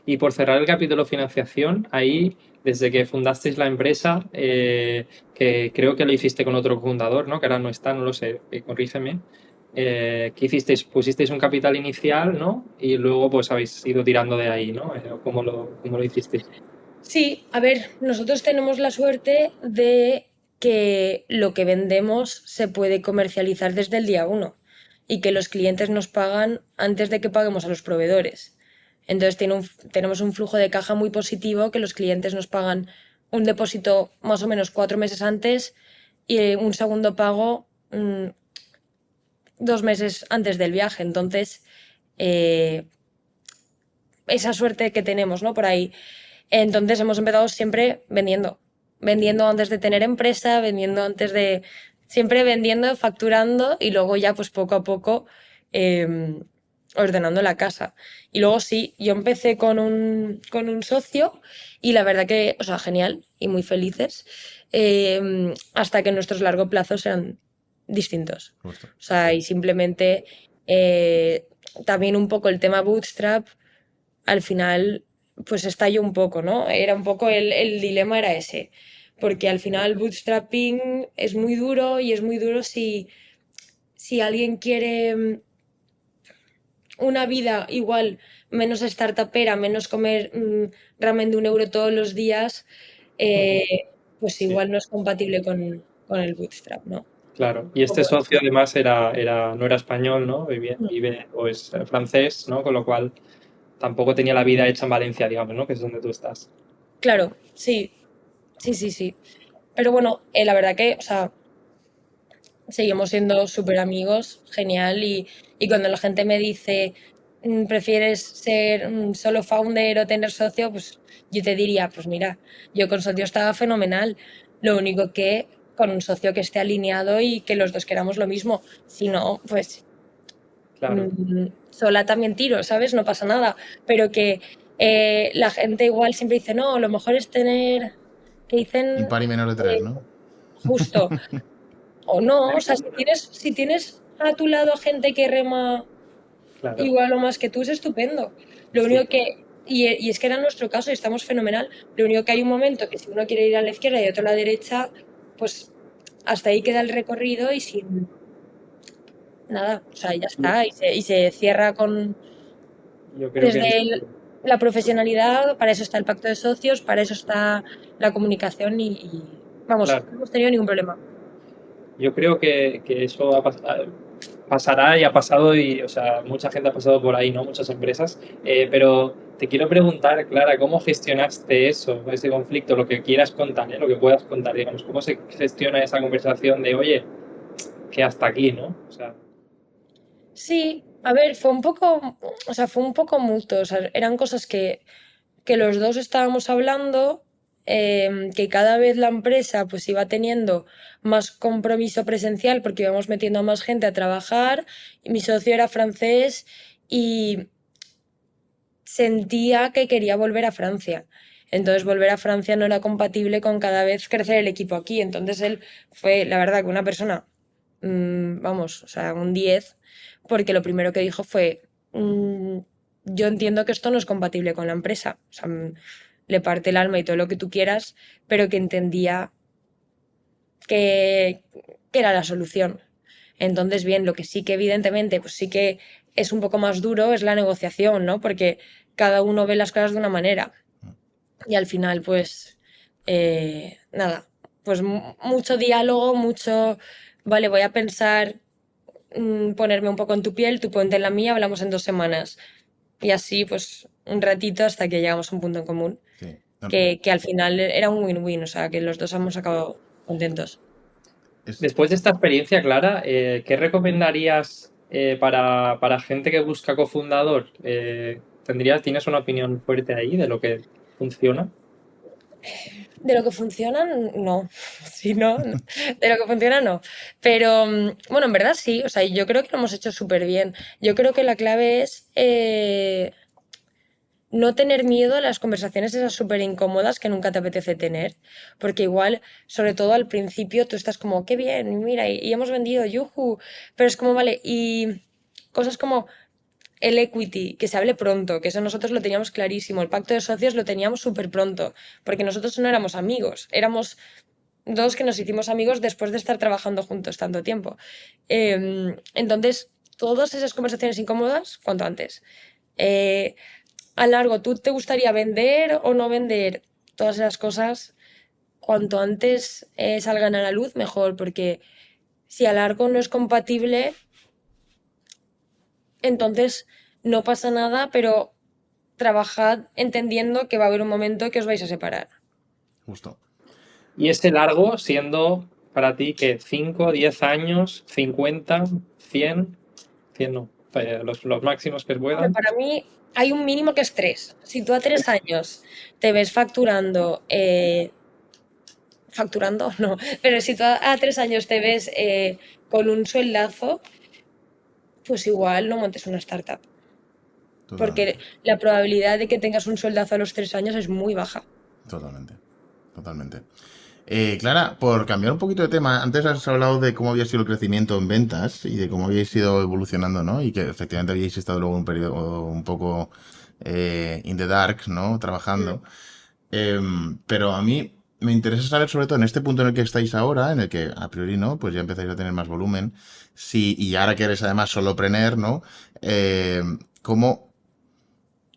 y por cerrar el capítulo financiación, ahí, desde que fundasteis la empresa, que creo que lo hiciste con otro fundador, ¿no? Que ahora no está, no lo sé, corrígeme. ¿Qué hicisteis? Pusisteis un capital inicial, ¿no? Y luego pues habéis ido tirando de ahí, ¿no? ¿Cómo lo hicisteis? Sí, a ver, nosotros tenemos la suerte de que lo que vendemos se puede comercializar desde el día uno y que los clientes nos pagan antes de que paguemos a los proveedores. Entonces tenemos un flujo de caja muy positivo que los clientes nos pagan un depósito más o menos 4 meses antes y un segundo pago 2 meses antes del viaje. Entonces, eh, esa suerte que tenemos, ¿no? Por ahí. Entonces hemos empezado siempre vendiendo, vendiendo antes de tener empresa, vendiendo antes de, siempre vendiendo, facturando y luego ya pues poco a poco eh, ordenando la casa. Y luego sí, yo empecé con un socio y la verdad que, o sea, genial y muy felices, hasta que nuestros largos plazos eran distintos. Justo. O sea, y simplemente también un poco el tema bootstrap al final pues estalló un poco, ¿no? Era un poco el dilema era ese, porque al final bootstrapping es muy duro y es muy duro si alguien quiere una vida igual menos startupera, menos comer ramen de 1 euro todos los días, pues Sí, igual no es compatible con el bootstrap, ¿no? claro. Y este socio además no era español, ¿no? Vive o es francés, ¿no? Con lo cual tampoco tenía la vida hecha en Valencia, digamos, ¿no? Que es donde tú estás. Claro, sí, sí, sí, sí. Pero bueno, la verdad que, o sea, seguimos siendo súper amigos, genial. Y cuando la gente me dice, ¿prefieres ser solo founder o tener socio? Pues yo te diría, pues mira, yo con socio estaba fenomenal. Lo único que con un socio que esté alineado y que los dos queramos lo mismo. Si no, pues Claro. sola también tiro, ¿sabes? No pasa nada. Pero que la gente igual siempre dice, no, lo mejor es tener, que dicen Impar y menor de tres, ¿no? justo. O no, o sea, si tienes a tu lado gente que rema Claro, igual o más que tú, es estupendo. Lo sí, único que, y es que era nuestro caso y estamos fenomenal, lo único que hay un momento que si uno quiere ir a la izquierda y otro a la derecha, pues hasta ahí queda el recorrido y sin nada, o sea, ya está, y se cierra con yo creo que desde la profesionalidad, para eso está el pacto de socios, para eso está la comunicación vamos, claro, no hemos tenido ningún problema. yo creo que eso pasará y ha pasado y, o sea, mucha gente ha pasado por ahí, ¿no? Muchas empresas. Pero te quiero preguntar, Clara, ¿cómo gestionaste eso, ese conflicto, lo que quieras contar, lo que puedas contar, digamos? ¿Cómo se gestiona esa conversación de, oye, que hasta aquí, ¿no? O sea, Sí, a ver, fue un poco, o sea, fue un poco mutuo, o sea, eran cosas que los dos estábamos hablando, que cada vez la empresa pues iba teniendo más compromiso presencial porque íbamos metiendo a más gente a trabajar, y mi socio era francés y sentía que quería volver a Francia. Entonces volver a Francia no era compatible con cada vez crecer el equipo aquí. Entonces él fue, la verdad, que una persona, vamos, o sea, un 10 porque lo primero que dijo fue, yo entiendo que esto no es compatible con la empresa. O sea, le parte el alma y todo lo que tú quieras, pero que entendía que, que era la solución. Entonces, bien, lo que sí que evidentemente, pues sí que es un poco más duro es la negociación, ¿no? Porque cada uno ve las cosas de una manera. Y al final, pues, nada, pues mucho diálogo, mucho, vale, voy a pensar, ponerme un poco en tu piel, tú ponte en la mía, hablamos en 2 semanas. Y así, pues, un ratito hasta que llegamos a un punto en común, Sí. No, que al final era un win-win, o sea, que los dos hemos acabado contentos. es, después de esta experiencia, Clara, ¿qué recomendarías para gente que busca cofundador? ¿Tienes una opinión fuerte ahí de lo que funciona? De lo que funciona, no. Si no, no. De lo que funciona, no. Pero bueno, en verdad sí. O sea, yo creo que lo hemos hecho súper bien. Yo creo que la clave es no tener miedo a las conversaciones esas súper incómodas que nunca te apetece tener. Porque igual, sobre todo al principio, tú estás como, qué bien, mira, y hemos vendido, yuju. Pero es como, vale, y cosas como el equity, que se hable pronto, que eso nosotros lo teníamos clarísimo. El pacto de socios lo teníamos súper pronto, porque nosotros no éramos amigos, éramos dos que nos hicimos amigos después de estar trabajando juntos tanto tiempo. Entonces, todas esas conversaciones incómodas, cuanto antes. Eh, a largo, ¿tú te gustaría vender o no vender? Todas esas cosas, cuanto antes salgan a la luz, mejor, porque si a largo no es compatible, entonces no pasa nada, pero trabajad entendiendo que va a haber un momento que os vais a separar. justo. Y ese largo siendo para ti que 5, 10 años, 50, 100, 100 no, los máximos que Hombre, puedan. para mí hay un mínimo que es 3. Si tú a 3 años te ves facturando, facturando, no, pero si tú a 3 años te ves con un sueldazo, pues igual no montes una startup. Porque Totalmente. la probabilidad de que tengas un sueldazo a los 3 años es muy baja. Totalmente. Totalmente. Clara, por cambiar un poquito de tema, antes has hablado de cómo había sido el crecimiento en ventas y de cómo habíais ido evolucionando, ¿no? Y que efectivamente habíais estado luego un periodo un poco in the dark, ¿no? Mm. Trabajando. Pero a mí me interesa saber, sobre todo en este punto en el que estáis ahora, en el que a priori no, pues ya empezáis a tener más volumen, si, y ahora que eres además solopreneur, ¿no? ¿Cómo,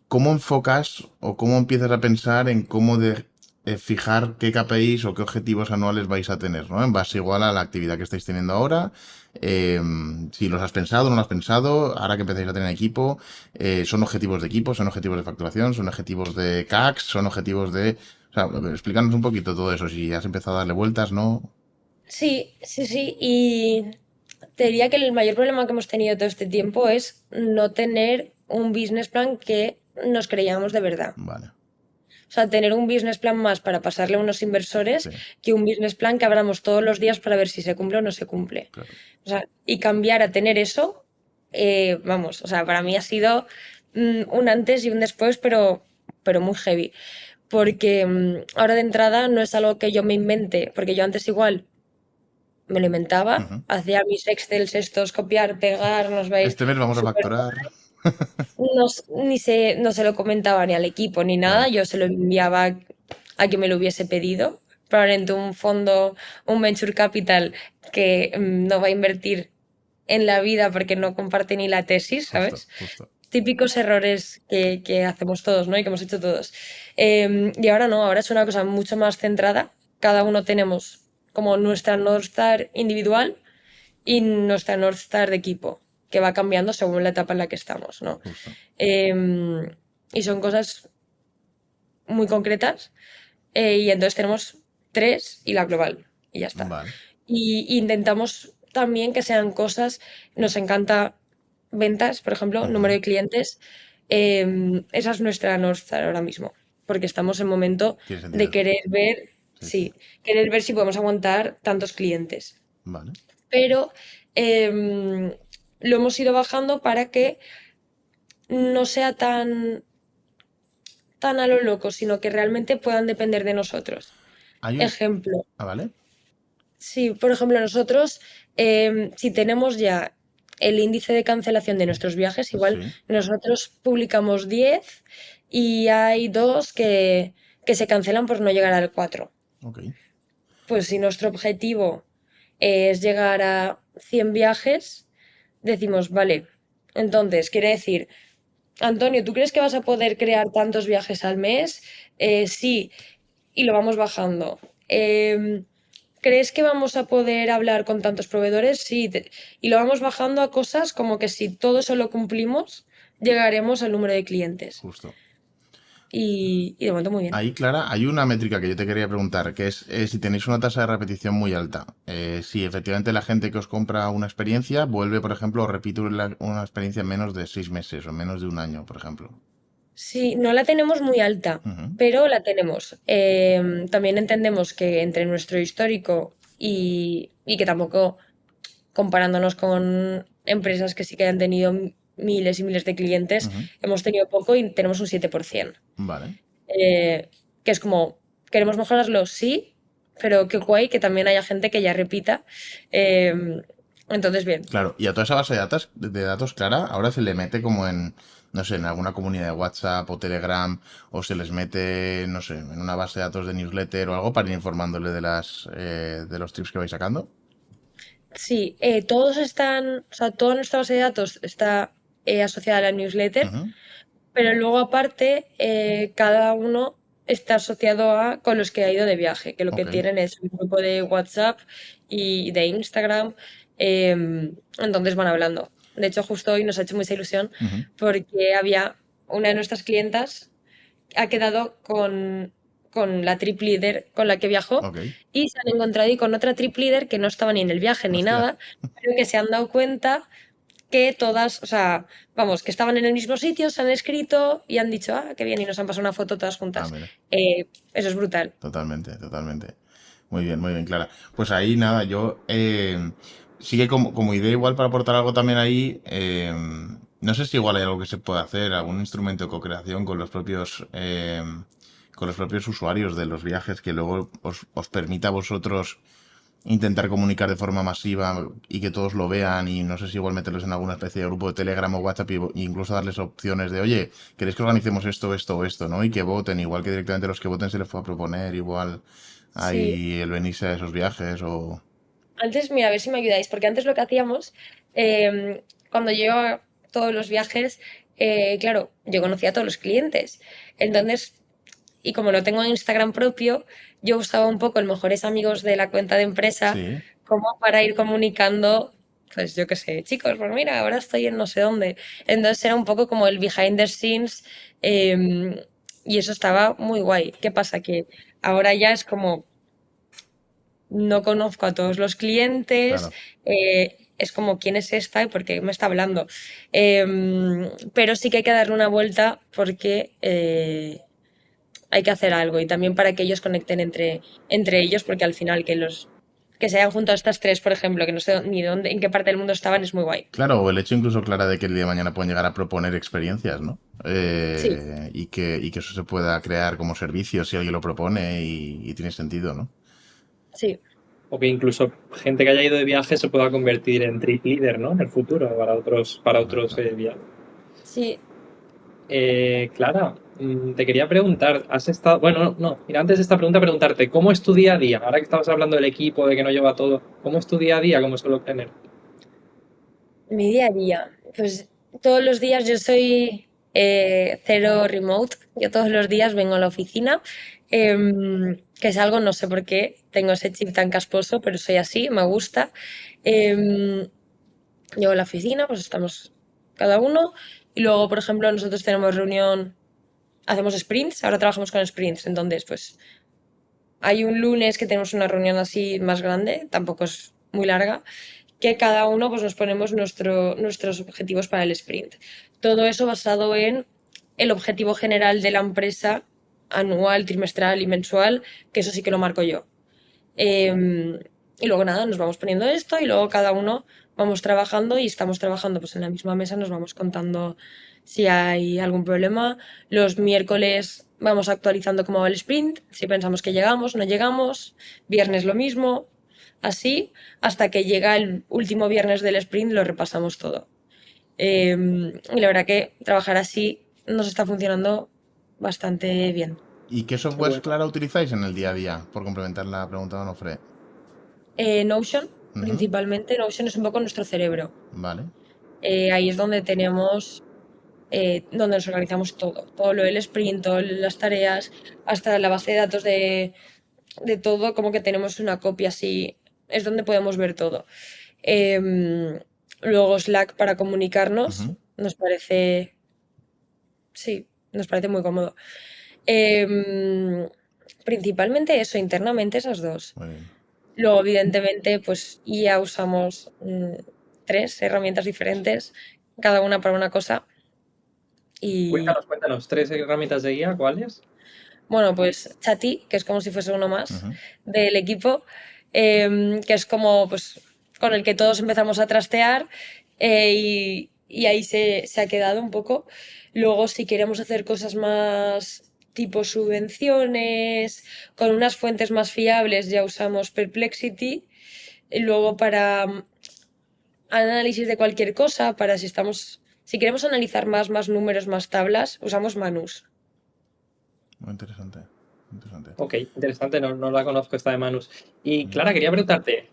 cómo enfocas o cómo empiezas a pensar en cómo fijar qué KPIs o qué objetivos anuales vais a tener, ¿no? En base igual a la actividad que estáis teniendo ahora. Si los has pensado, no lo has pensado, ahora que empezáis a tener equipo, son objetivos de equipo, son objetivos de facturación, son objetivos de CACs, son objetivos de... O sea, explícanos un poquito todo eso, si has empezado a darle vueltas, ¿no? Sí, sí, sí. Y te diría que el mayor problema que hemos tenido todo este tiempo es no tener un business plan que nos creíamos de verdad. Vale, O sea, tener un business plan más para pasarle a unos inversores sí, que un business plan que abramos todos los días para ver si se cumple o no se cumple. claro. O sea, y cambiar a tener eso, vamos, o sea, para mí ha sido un antes y un después, pero muy heavy. Porque ahora de entrada no es algo que yo me invente, porque yo antes igual me lo inventaba, Ujú. hacía mis Excels estos, copiar, pegar, nos va a ir Este mes vamos a súper facturar. no se lo comentaba ni al equipo ni nada, Claro, yo se lo enviaba a quien me lo hubiese pedido. Probablemente un fondo, un venture capital que no va a invertir en la vida porque no comparte ni la tesis, justo, ¿sabes? justo. Típicos errores que hacemos todos, ¿no? Y que hemos hecho todos. Y ahora no, ahora es una cosa mucho más centrada. Cada uno tenemos como nuestra North Star individual y nuestra North Star de equipo, que va cambiando según la etapa en la que estamos, ¿no? Justo. Em, y son cosas muy concretas y entonces tenemos tres y la global y ya está. Vale. Y intentamos también que sean cosas, nos encanta ventas, por ejemplo, número Ujú. de clientes, esa es nuestra North Star ahora mismo, porque estamos en momento Tiene de sentido. querer ver, Sí, sí. sí, querer ver si podemos aguantar tantos clientes. Vale. Pero lo hemos ido bajando para que no sea tan a lo loco, sino que realmente puedan depender de nosotros. Hay un... Ejemplo, Ah, vale. sí, por ejemplo, nosotros, si tenemos ya el índice de cancelación de nuestros viajes, igual Sí. nosotros publicamos 10 y hay dos que se cancelan por no llegar al 4. Ok. Pues si nuestro objetivo es llegar a 100 viajes, decimos, vale, entonces quiere decir, Antonio, ¿tú crees que vas a poder crear tantos viajes al mes? Sí, y lo vamos bajando. ¿Crees que vamos a poder hablar con tantos proveedores? Sí, y lo vamos bajando a cosas como que si todo eso lo cumplimos, llegaremos al número de clientes. Justo. Y de momento muy bien. Ahí, Clara, hay una métrica que yo te quería preguntar, que es si tenéis una tasa de repetición muy alta. Si efectivamente la gente que os compra una experiencia vuelve, por ejemplo, o repite una experiencia en menos de 6 meses o menos de un año, por ejemplo. Sí, no la tenemos muy alta, Ujú. pero la tenemos. También entendemos que entre nuestro histórico y que tampoco comparándonos con empresas que sí que han tenido miles y miles de clientes, Ujú. hemos tenido poco y tenemos un 7%. Vale. Que es como, ¿queremos mejorarlo? Sí, pero qué guay que también haya gente que ya repita. Eh, entonces, bien. Claro, y a toda esa base de datos, Clara, ahora se le mete como en, no sé, en alguna comunidad de WhatsApp o Telegram, o se les mete, no sé, en una base de datos de newsletter o algo para ir informándole de los tips que vais sacando. Sí, todos están, o sea, toda nuestra base de datos está asociada a la newsletter, Ujú. pero luego aparte, cada uno está asociado a con los que ha ido de viaje, que lo que Ok. tienen es un grupo de WhatsApp y de Instagram, entonces van hablando. De hecho, justo hoy nos ha hecho mucha ilusión Ujú. porque había una de nuestras clientas ha quedado con la trip leader con la que viajó Ok. y se han encontrado ahí con otra trip leader que no estaba ni en el viaje ni Hostia. nada, pero que se han dado cuenta que todas, o sea, vamos, que estaban en el mismo sitio, se han escrito y han dicho, ah, qué bien, y nos han pasado una foto todas Ah, juntas. mira. Eso es brutal. Totalmente, totalmente. Muy bien, Clara. Pues ahí nada, yo sí que como idea igual para aportar algo también ahí, no sé si igual hay algo que se puede hacer, algún instrumento de co-creación con los propios usuarios de los viajes que luego os permita a vosotros intentar comunicar de forma masiva y que todos lo vean y no sé si igual meterlos en alguna especie de grupo de Telegram o WhatsApp y incluso darles opciones de, oye, ¿queréis que organicemos esto, esto o esto, ¿no? Y que voten, igual que directamente los que voten se les pueda proponer, igual Sí, ahí el venirse a esos viajes o... antes, mira, a ver si me ayudáis, porque antes lo que hacíamos, cuando yo iba a todos los viajes, claro, yo conocía a todos los clientes. Entonces, y como no tengo Instagram propio, yo usaba un poco el mejores amigos de la cuenta de empresa Sí, como para ir comunicando, pues yo qué sé, chicos, pues mira, ahora estoy en no sé dónde. Entonces era un poco como el behind the scenes y eso estaba muy guay. ¿Qué pasa? Que ahora ya es como no conozco a todos los clientes, claro. es como quién es esta y por qué me está hablando. Pero sí que hay que darle una vuelta porque hay que hacer algo y también para que ellos conecten entre ellos, porque al final que se hayan juntado estas tres, por ejemplo, que no sé ni dónde, en qué parte del mundo estaban, es muy guay. Claro, o el hecho incluso, Clara, de que el día de mañana pueden llegar a proponer experiencias, ¿no? Sí, Y que eso se pueda crear como servicio si alguien lo propone y tiene sentido, ¿no? sí. o que incluso gente que haya ido de viaje se pueda convertir en trip leader, ¿no? En el futuro, para otros viajes. Sí, Clara, te quería preguntar, ¿has estado... Bueno, no, mira, antes de esta pregunta preguntarte, ¿cómo es tu día a día? Ahora que estabas hablando del equipo, de que no lleva todo, ¿cómo es tu día a día como suelo tener? mi día a día. Pues todos los días yo soy cero remote. Yo todos los días vengo a la oficina, que es algo, no sé por qué, tengo ese chip tan casposo, pero soy así, me gusta. Em, Llego a la oficina, pues estamos cada uno. Y luego, por ejemplo, nosotros tenemos reunión, hacemos sprints, ahora trabajamos con sprints, entonces pues hay un lunes que tenemos una reunión así más grande, tampoco es muy larga, que cada uno pues nos ponemos nuestros objetivos para el sprint. Todo eso basado en el objetivo general de la empresa anual, trimestral y mensual, que eso sí que lo marco yo. Y luego nada, nos vamos poniendo esto y luego cada uno vamos trabajando y estamos trabajando pues en la misma mesa, nos vamos contando si hay algún problema. Los miércoles vamos actualizando cómo va el sprint, si pensamos que llegamos, no llegamos. Viernes lo mismo, así, hasta que llega el último viernes del sprint lo repasamos todo. Y la verdad que trabajar así nos está funcionando bastante bien. ¿Y qué Qué softwares, bueno. Clara, utilizáis en el día a día? Por complementar la pregunta de Onofre. Notion, Ujú. principalmente, Notion es un poco nuestro cerebro. Vale. Ahí es donde tenemos, donde nos organizamos todo, todo lo del sprint, todas las tareas, hasta la base de datos de todo, como que tenemos una copia así, es donde podemos ver todo. Em, Luego Slack para comunicarnos, Ujú. nos parece, sí, nos parece muy cómodo. Em, Principalmente eso, internamente esas dos. Muy bien. Luego, evidentemente, pues ya usamos tres herramientas diferentes, cada una para una cosa. Y Cuéntanos, tres herramientas de guía, ¿cuáles? bueno, pues Chatty, que es como si fuese uno más Ujú. del equipo, que es como pues con el que todos empezamos a trastear y ahí se ha quedado un poco. Luego, si queremos hacer cosas más tipo subvenciones, con unas fuentes más fiables, ya usamos Perplexity. Y luego para análisis de cualquier cosa, para si queremos analizar más números, más tablas, usamos Manus. Muy interesante. Interesante. Ok, interesante, no la conozco esta de Manus. Y Ujú. Clara, quería preguntarte,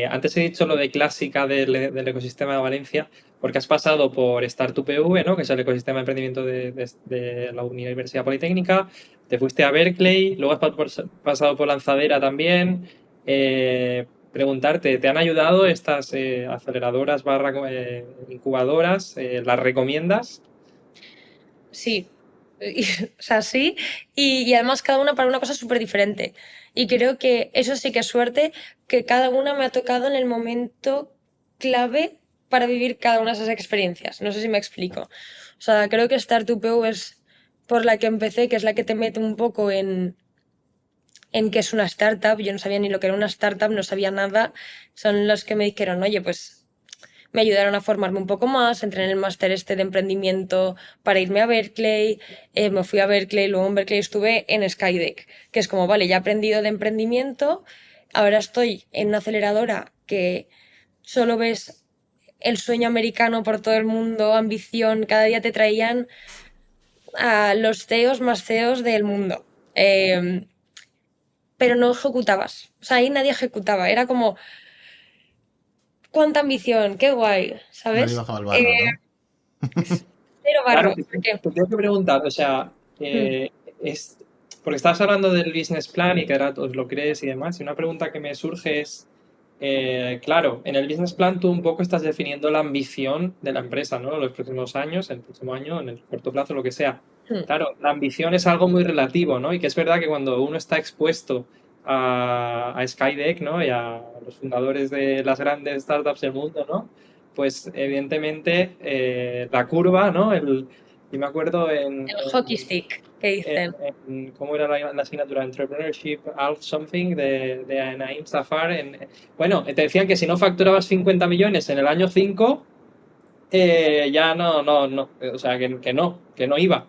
antes he dicho lo de clásica del ecosistema de Valencia, porque has pasado por Startup EV, ¿no? Que es el ecosistema de emprendimiento de la Universidad Politécnica, te fuiste a Berkeley, luego pasado por Lanzadera también. Preguntarte, ¿te han ayudado estas aceleradoras barra incubadoras? ¿Las recomiendas? Sí, o sea, sí, y además cada una para una cosa súper diferente. Y creo que eso sí que es suerte, que cada una me ha tocado en el momento clave para vivir cada una de esas experiencias. No sé si me explico. O sea, creo que Startup es por la que empecé, que es la que te mete un poco en qué es una startup. Yo no sabía ni lo que era una startup, no sabía nada. Son los que me dijeron, oye, pues me ayudaron a formarme un poco más, entré en el máster este de emprendimiento para irme a Berkeley, me fui a Berkeley, luego en Berkeley estuve en Skydeck, que es como, vale, ya he aprendido de emprendimiento, ahora estoy en una aceleradora que solo ves el sueño americano por todo el mundo, ambición, cada día te traían a los CEOs más CEOs del mundo. Pero no ejecutabas, o sea, ahí nadie ejecutaba, era como, cuánta ambición, qué guay, Nadie ¿sabes? bajaba el barro, ¿no? Cero Claro, barro, ¿por qué? te tengo que preguntar, o sea, Mm. es, porque estabas hablando del business plan y que ahora os lo crees y demás, y una pregunta que me surge es, claro, en el business plan tú un poco estás definiendo la ambición de la empresa, ¿no? Los próximos años, el próximo año, en el corto plazo, lo que sea. Mm. Claro, la ambición es algo muy relativo, ¿no? Y que es verdad que cuando uno está expuesto a Skydeck, ¿no? Y a los fundadores de las grandes startups del mundo, ¿no? Pues evidentemente la curva, ¿no? Yo me acuerdo El hockey stick, que dicen. ¿cómo era la asignatura? Entrepreneurship, Alt Something de Naim Safar. Bueno, te decían que si no facturabas 50 millones en el año 5 ya no, o sea, que no iba.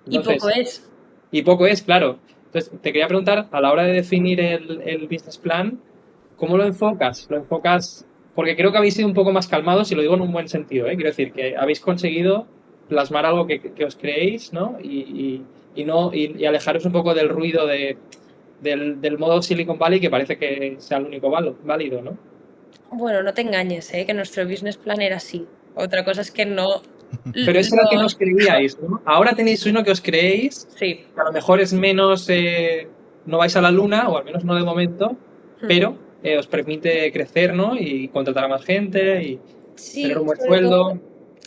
Y poco Entonces, es. y poco es, claro. Entonces, te quería preguntar, a la hora de definir el business plan, ¿cómo lo enfocas? Lo enfocas, porque creo que habéis sido un poco más calmados y lo digo en un buen sentido, ¿eh? Quiero decir que habéis conseguido plasmar algo que os creéis, ¿no? Y alejaros un poco del ruido del modo Silicon Valley que parece que sea el único válido, ¿no? Bueno, no te engañes, que nuestro business plan era así. Otra cosa es que no Pero ese era el que no lo... os creíais, ¿no? Ahora tenéis uno que os creéis, Sí. que a lo mejor es menos, no vais a la luna, o al menos no de momento, pero os permite crecer, ¿no? Y contratar a más gente y tener Sí, un buen sobre todo, sueldo.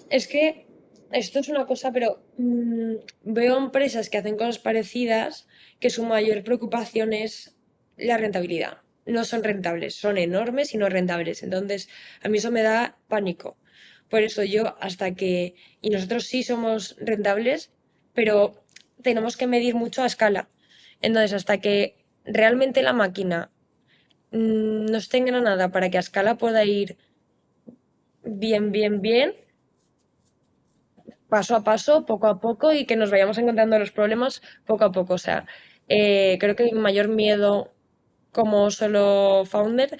es que esto es una cosa, pero veo empresas que hacen cosas parecidas que su mayor preocupación es la rentabilidad. No son rentables, son enormes y no rentables. Entonces, a mí eso me da pánico. Por eso yo, hasta que, y nosotros sí somos rentables, pero tenemos que medir mucho a escala. Entonces, hasta que realmente la máquina no esté engranada para que a escala pueda ir bien, bien, bien, paso a paso, poco a poco y que nos vayamos encontrando los problemas poco a poco. O sea, creo que mi mayor miedo como solo founder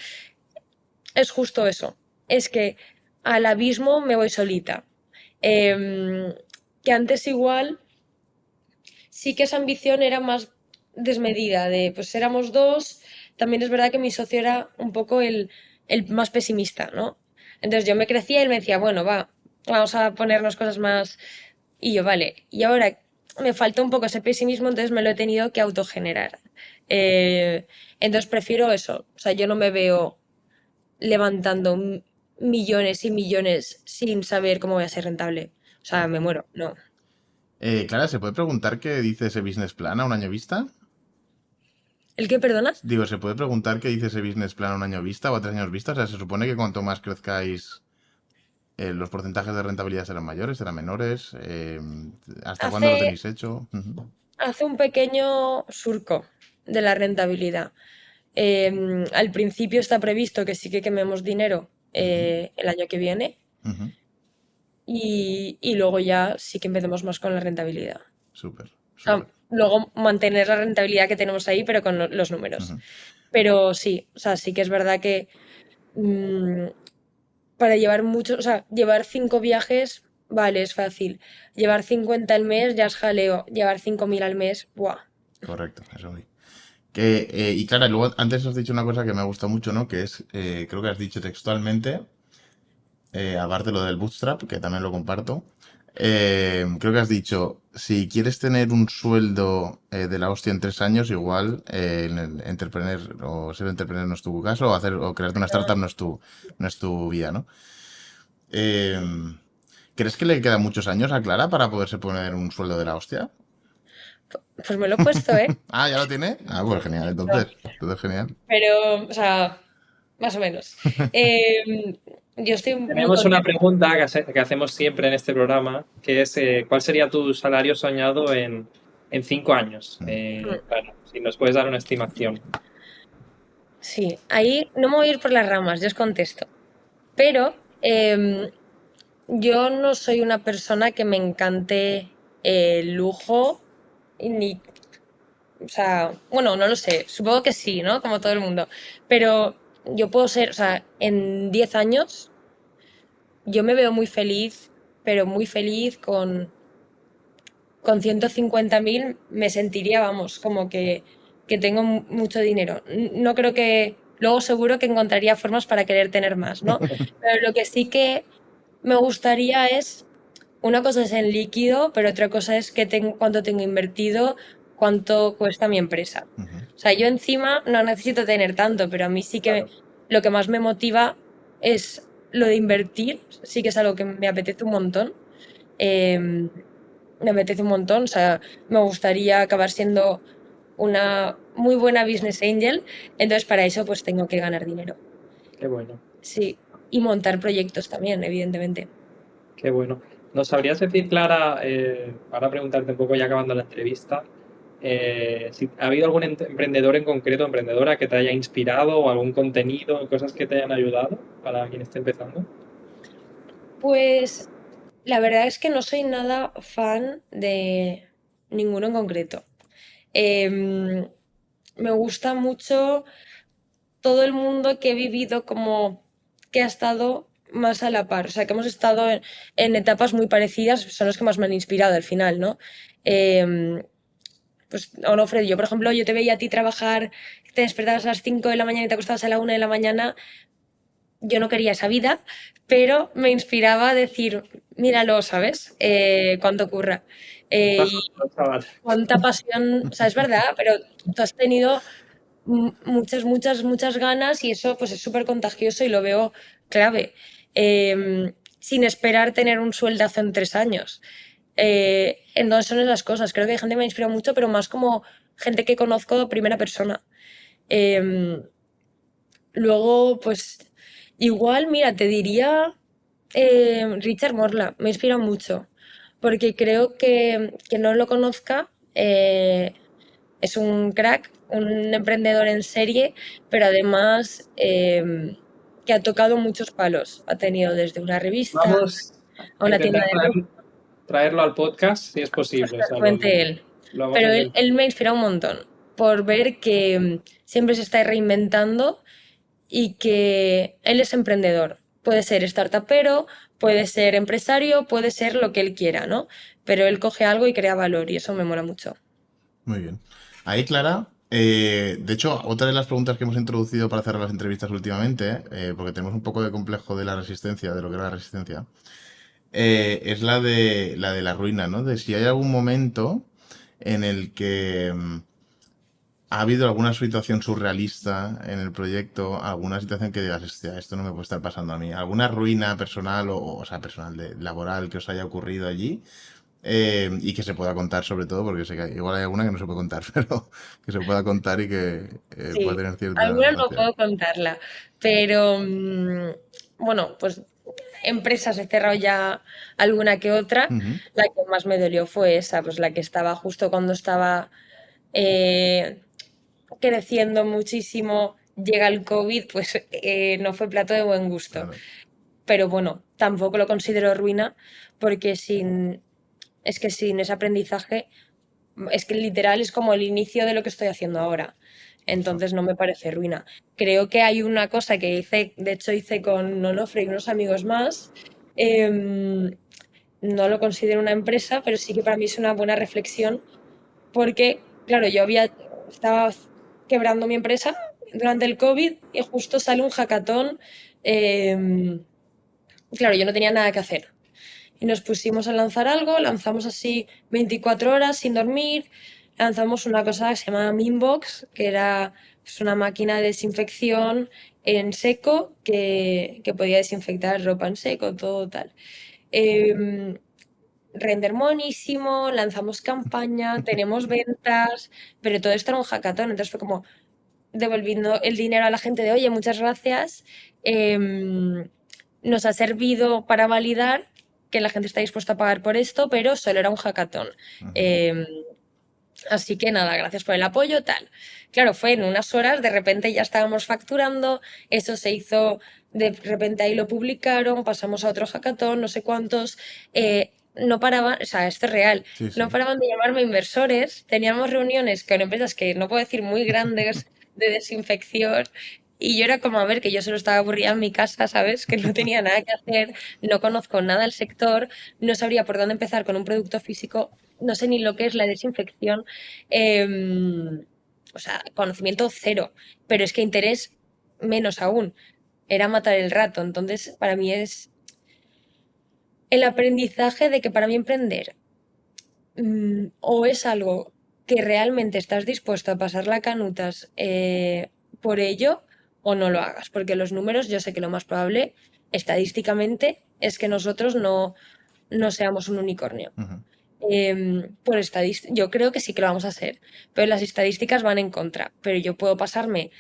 es justo eso. Es que al abismo me voy solita. Que antes igual sí que esa ambición era más desmedida, de pues éramos dos, también es verdad que mi socio era un poco el más pesimista, ¿no? Entonces yo me crecía y él me decía, bueno, va, vamos a ponernos cosas más... Y yo, vale, y ahora me falta un poco ese pesimismo, entonces me lo he tenido que autogenerar. Eh, entonces prefiero eso, o sea, yo no me veo levantando millones y millones sin saber cómo voy a ser rentable. O sea, me muero, no. Clara, ¿se puede preguntar qué dice ese business plan a un año vista? ¿El qué, perdonas? Digo, ¿se puede preguntar qué dice ese business plan a un año vista o a 3 años vista? O sea, se supone que cuanto más crezcáis, los porcentajes de rentabilidad serán mayores, serán menores. ¿Hasta cuándo lo Hace, tenéis hecho? Ujú, hace un pequeño surco de la rentabilidad. Al principio está previsto que sí que quememos dinero ujú, el año que viene ujú. y luego ya sí que empecemos más con la rentabilidad. Súper, O sea, súper. luego mantener la rentabilidad que tenemos ahí, pero con los números. Ujú. Pero sí, o sea, sí que es verdad que mm, para llevar muchos, o sea, llevar 5 viajes, vale, es fácil. Llevar 50 al mes ya es jaleo. Llevar 5.000 al mes, ¡buah! Correcto, eso voy. Y Clara, luego antes has dicho una cosa que me ha gustado mucho, ¿no? Que es, creo que has dicho textualmente, aparte lo del bootstrap, que también lo comparto, creo que has dicho, si quieres tener un sueldo de la hostia en 3 años, igual en el entrepreneur o ser entrepreneur no es tu caso, o crearte una startup no es tu vía, ¿no? Eh, ¿Crees que le quedan muchos años a Clara para poderse poner un sueldo de la hostia? Pues me lo he puesto, ¿eh? Ah, ¿ya lo tiene? Ah, pues genial, No, entonces. Entonces genial. pero, o sea, más o menos. Yo estoy muy Tenemos una contenta. pregunta que hacemos siempre en este programa, que es ¿cuál sería tu salario soñado en 5 años? Claro, si nos puedes dar una estimación. Sí, ahí no me voy a ir por las ramas, yo os contesto. Pero yo no soy una persona que me encante el lujo, ni, o sea, bueno, no lo sé, supongo que sí, ¿no? Como todo el mundo. Pero yo puedo ser, o sea, en 10 años yo me veo muy feliz, pero muy feliz con 150.000 me sentiría, vamos, como que tengo mucho dinero. No creo que, luego seguro que encontraría formas para querer tener más, ¿no? Pero lo que sí que me gustaría es, una cosa es en líquido, pero otra cosa es que tengo, cuánto tengo invertido, cuánto cuesta mi empresa. Ujú. O sea, yo encima no necesito tener tanto, pero a mí sí que Claro. lo que más me motiva es lo de invertir, sí que es algo que me apetece un montón. Em, Me apetece un montón, o sea, me gustaría acabar siendo una muy buena business angel, entonces para eso pues tengo que ganar dinero. Qué bueno, Sí, y montar proyectos también, evidentemente. qué bueno. ¿Nos sabrías decir, Clara, para preguntarte un poco ya acabando la entrevista, si ha habido algún emprendedor en concreto, emprendedora que te haya inspirado o algún contenido, cosas que te hayan ayudado para quien esté empezando? Pues la verdad es que no soy nada fan de ninguno en concreto. Em, Me gusta mucho, todo el mundo que he vivido como que ha estado más a la par, o sea, que hemos estado en etapas muy parecidas, son los que más me han inspirado al final, ¿no? Em, pues, Onofre, yo, por ejemplo, yo te veía a ti trabajar, te despertabas a las 5 de la mañana y te acostabas a la 1 de la mañana. Yo no quería esa vida, pero me inspiraba a decir, míralo, ¿sabes? Cuánto ocurra. Y Chaval. cuánta pasión, o sea, es verdad, pero tú has tenido muchas, muchas, muchas ganas y eso pues es súper contagioso y lo veo clave. Sin esperar tener un sueldazo en 3 años. Entonces son esas cosas. Creo que hay gente que me ha inspirado mucho, pero más como gente que conozco de primera persona. Eh, Luego, pues igual, mira, te diría Richard Morla, me inspira mucho, porque creo que no lo conozca, es un crack, un emprendedor en serie, pero además que ha tocado muchos palos. Ha tenido desde una revista Vamos a a una tienda intentar de ropa, traerlo al podcast si es posible. O que sea, cuente él. lo vamos a Pero intentar. él me inspira un montón por ver que siempre se está reinventando y que él es emprendedor. Puede ser startupero, puede ser empresario, puede ser lo que él quiera, ¿no? Pero él coge algo y crea valor y eso me mola mucho. Muy bien. Ahí, Clara, de hecho, otra de las preguntas que hemos introducido para cerrar las entrevistas últimamente, porque tenemos un poco de complejo de la resistencia, de lo que era la resistencia, es la de la ruina, ¿no? De si hay algún momento en el que ha habido alguna situación surrealista en el proyecto, alguna situación que digas, hostia, esto no me puede estar pasando a mí, alguna ruina personal o sea, personal, laboral que os haya ocurrido allí. Y que se pueda contar sobre todo, porque sé que igual hay alguna que no se puede contar, pero que se pueda contar y que pueda Sí, tener cierta alguna no gracia. puedo contarla, pero bueno, pues empresas he cerrado ya alguna que otra. Ujú. La que más me dolió fue esa, pues la que estaba justo cuando estaba eh, creciendo muchísimo, llega el COVID, pues no fue plato de buen gusto. Claro. Pero bueno, tampoco lo considero ruina porque es que sin ese aprendizaje, es que literal es como el inicio de lo que estoy haciendo ahora. Justo. Entonces no me parece ruina. Creo que hay una cosa que hice, de hecho hice con Onofre y unos amigos más. em, no lo considero una empresa, pero sí que para mí es una buena reflexión porque, claro, estaba quebrando mi empresa durante el COVID y justo sale un hackathon. em, Claro, yo no tenía nada que hacer. Y nos pusimos a lanzar algo, lanzamos así 24 horas sin dormir, lanzamos una cosa que se llama Minbox, que era pues, una máquina de desinfección en seco que podía desinfectar ropa en seco, todo tal. Em, Render monísimo, lanzamos campaña, tenemos ventas, pero todo esto era un hackathon, entonces fue como devolviendo el dinero a la gente de, oye, muchas gracias. Nos ha servido para validar que la gente está dispuesta a pagar por esto, pero solo era un hackathon. Ujú. Eh, Así que nada, gracias por el apoyo, tal. Claro, fue en unas horas, de repente ya estábamos facturando, eso se hizo, de repente ahí lo publicaron, pasamos a otro hackathon, no sé cuántos. No paraban, o sea, esto es real, Sí, no sí. paraban de llamarme inversores, teníamos reuniones con empresas que no puedo decir muy grandes de desinfección y yo era como a ver que yo solo estaba aburrida en mi casa, ¿sabes? Que no tenía nada que hacer, no conozco nada del sector, no sabría por dónde empezar con un producto físico, no sé ni lo que es la desinfección, o sea, conocimiento cero, pero es que interés menos aún, era matar el rato, entonces para mí es el aprendizaje de que para mí emprender o es algo que realmente estás dispuesto a pasar la canutas por ello o no lo hagas, porque los números yo sé que lo más probable estadísticamente es que nosotros no seamos un unicornio. Ujú. Yo creo que sí que lo vamos a hacer, pero las estadísticas van en contra. Pero yo puedo pasarme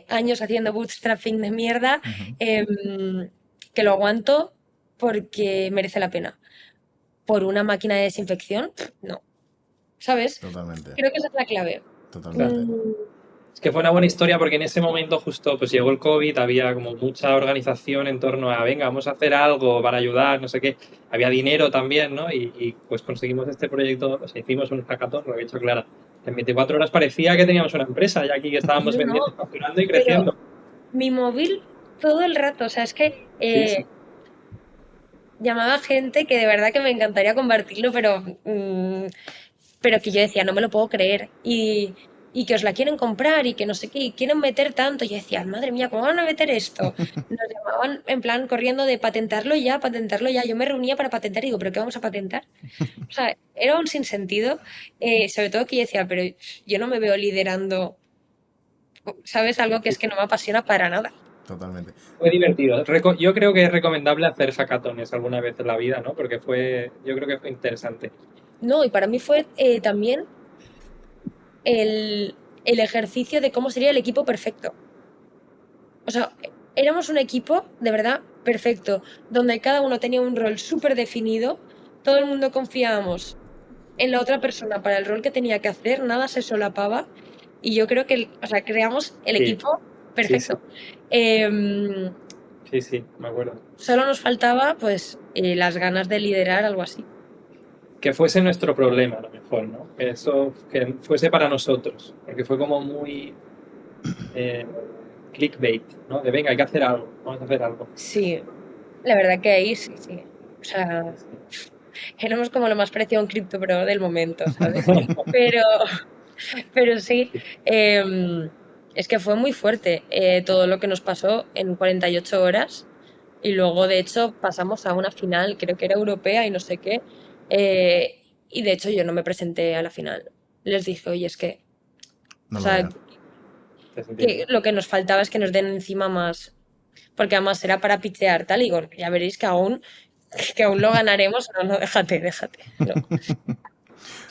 años haciendo bootstrapping de mierda, Ujú. que lo aguanto porque merece la pena. Por una máquina de desinfección, no. ¿Sabes? Totalmente. Creo que esa es la clave. Claro. Totalmente. Mm, Es que fue una buena historia porque en ese momento justo pues llegó el COVID, había como mucha organización en torno a, venga, vamos a hacer algo para ayudar, no sé qué. Había dinero también, ¿no? Pues conseguimos este proyecto, o sea, hicimos un hackathon, lo he dicho Clara. En 24 horas parecía que teníamos una empresa y aquí que estábamos no, vendiendo, facturando y pero creciendo. mi móvil todo el rato, o sea, es que Sí. llamaba gente que de verdad que me encantaría compartirlo, pero que yo decía, no me lo puedo creer. Y que os la quieren comprar y que no sé qué, y quieren meter tanto. Y yo decía, madre mía, ¿cómo van a meter esto? Nos llamaban en plan corriendo de patentarlo ya, patentarlo ya. Yo me reunía para patentar y digo, ¿pero qué vamos a patentar? O sea, era un sinsentido, sobre todo que yo decía, pero yo no me veo liderando, ¿sabes? Algo que es que no me apasiona para nada. Totalmente. Fue divertido. Yo creo que es recomendable hacer hackatones alguna vez en la vida, ¿no? Porque yo creo que fue interesante. No, y para mí fue también el ejercicio de cómo sería el equipo perfecto. O sea, éramos un equipo de verdad perfecto, donde cada uno tenía un rol súper definido, todo el mundo confiábamos en la otra persona para el rol que tenía que hacer, nada se solapaba y yo creo que, o sea, creamos el Sí. equipo Sí, perfecto. Em, sí, me acuerdo. Solo nos faltaba, pues, las ganas de liderar algo así. Que fuese nuestro problema, a lo mejor, ¿no? Que fuese para nosotros, porque fue como muy clickbait, ¿no? De venga, hay que hacer algo, vamos a hacer algo. Sí, la verdad que ahí sí, sí. O sea, éramos como lo más parecido a un cripto, pero del momento, ¿sabes? Pero, pero sí, es que fue muy fuerte todo lo que nos pasó en 48 horas y luego de hecho pasamos a una final, creo que era europea y no sé qué, y de hecho yo no me presenté a la final. Les dije, oye, es que, No o lo sea, veo. que lo que nos faltaba es que nos den encima más, porque además era para pichear tal, y digo, ya veréis que aún lo ganaremos, no, no, déjate, no.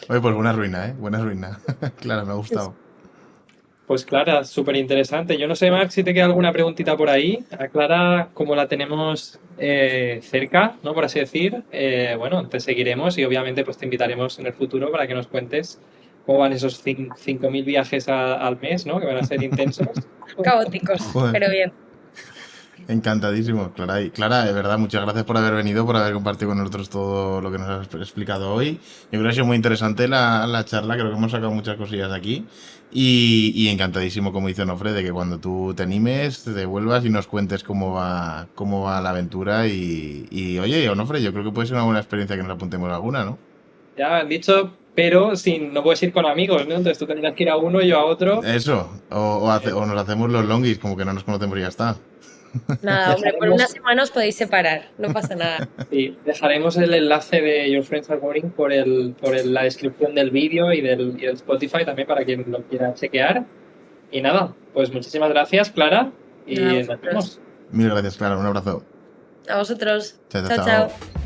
Oye, pues buena ruina, ¿eh? Buena ruina. Claro, me ha gustado. Pues Clara, súper interesante. Yo no sé, Marc, si te queda alguna preguntita por ahí. A Clara, como la tenemos cerca, ¿no? Por así decir, bueno, te seguiremos y obviamente pues te invitaremos en el futuro para que nos cuentes cómo van esos 5.000 viajes al mes, ¿no? Que van a ser intensos. Caóticos, Joder, pero bien. encantadísimo, Clara. Y Clara, de verdad, muchas gracias por haber venido, por haber compartido con nosotros todo lo que nos has explicado hoy. Yo creo que ha sido muy interesante la charla, creo que hemos sacado muchas cosillas de aquí. Y encantadísimo, como dice Onofre, de que cuando tú te animes, te devuelvas y nos cuentes cómo va la aventura. Y oye, Onofre, yo creo que puede ser una buena experiencia que nos apuntemos a alguna, ¿no? Ya han dicho, pero no puedes ir con amigos, ¿no? Entonces tú tendrías que ir a uno y yo a otro. Eso, o nos hacemos los longis, como que no nos conocemos y ya está. Nada, hombre, por una Dejaremos, semana os podéis separar, no pasa nada. sí, dejaremos el enlace de Your Friends Are Boring la descripción del vídeo y del Spotify también para quien lo quiera chequear. Y nada, pues muchísimas gracias, Clara, Nada, a y nos vosotros. vemos. Mil gracias, Clara, un abrazo. A vosotros. Chao, chao, Chao, chao. chao.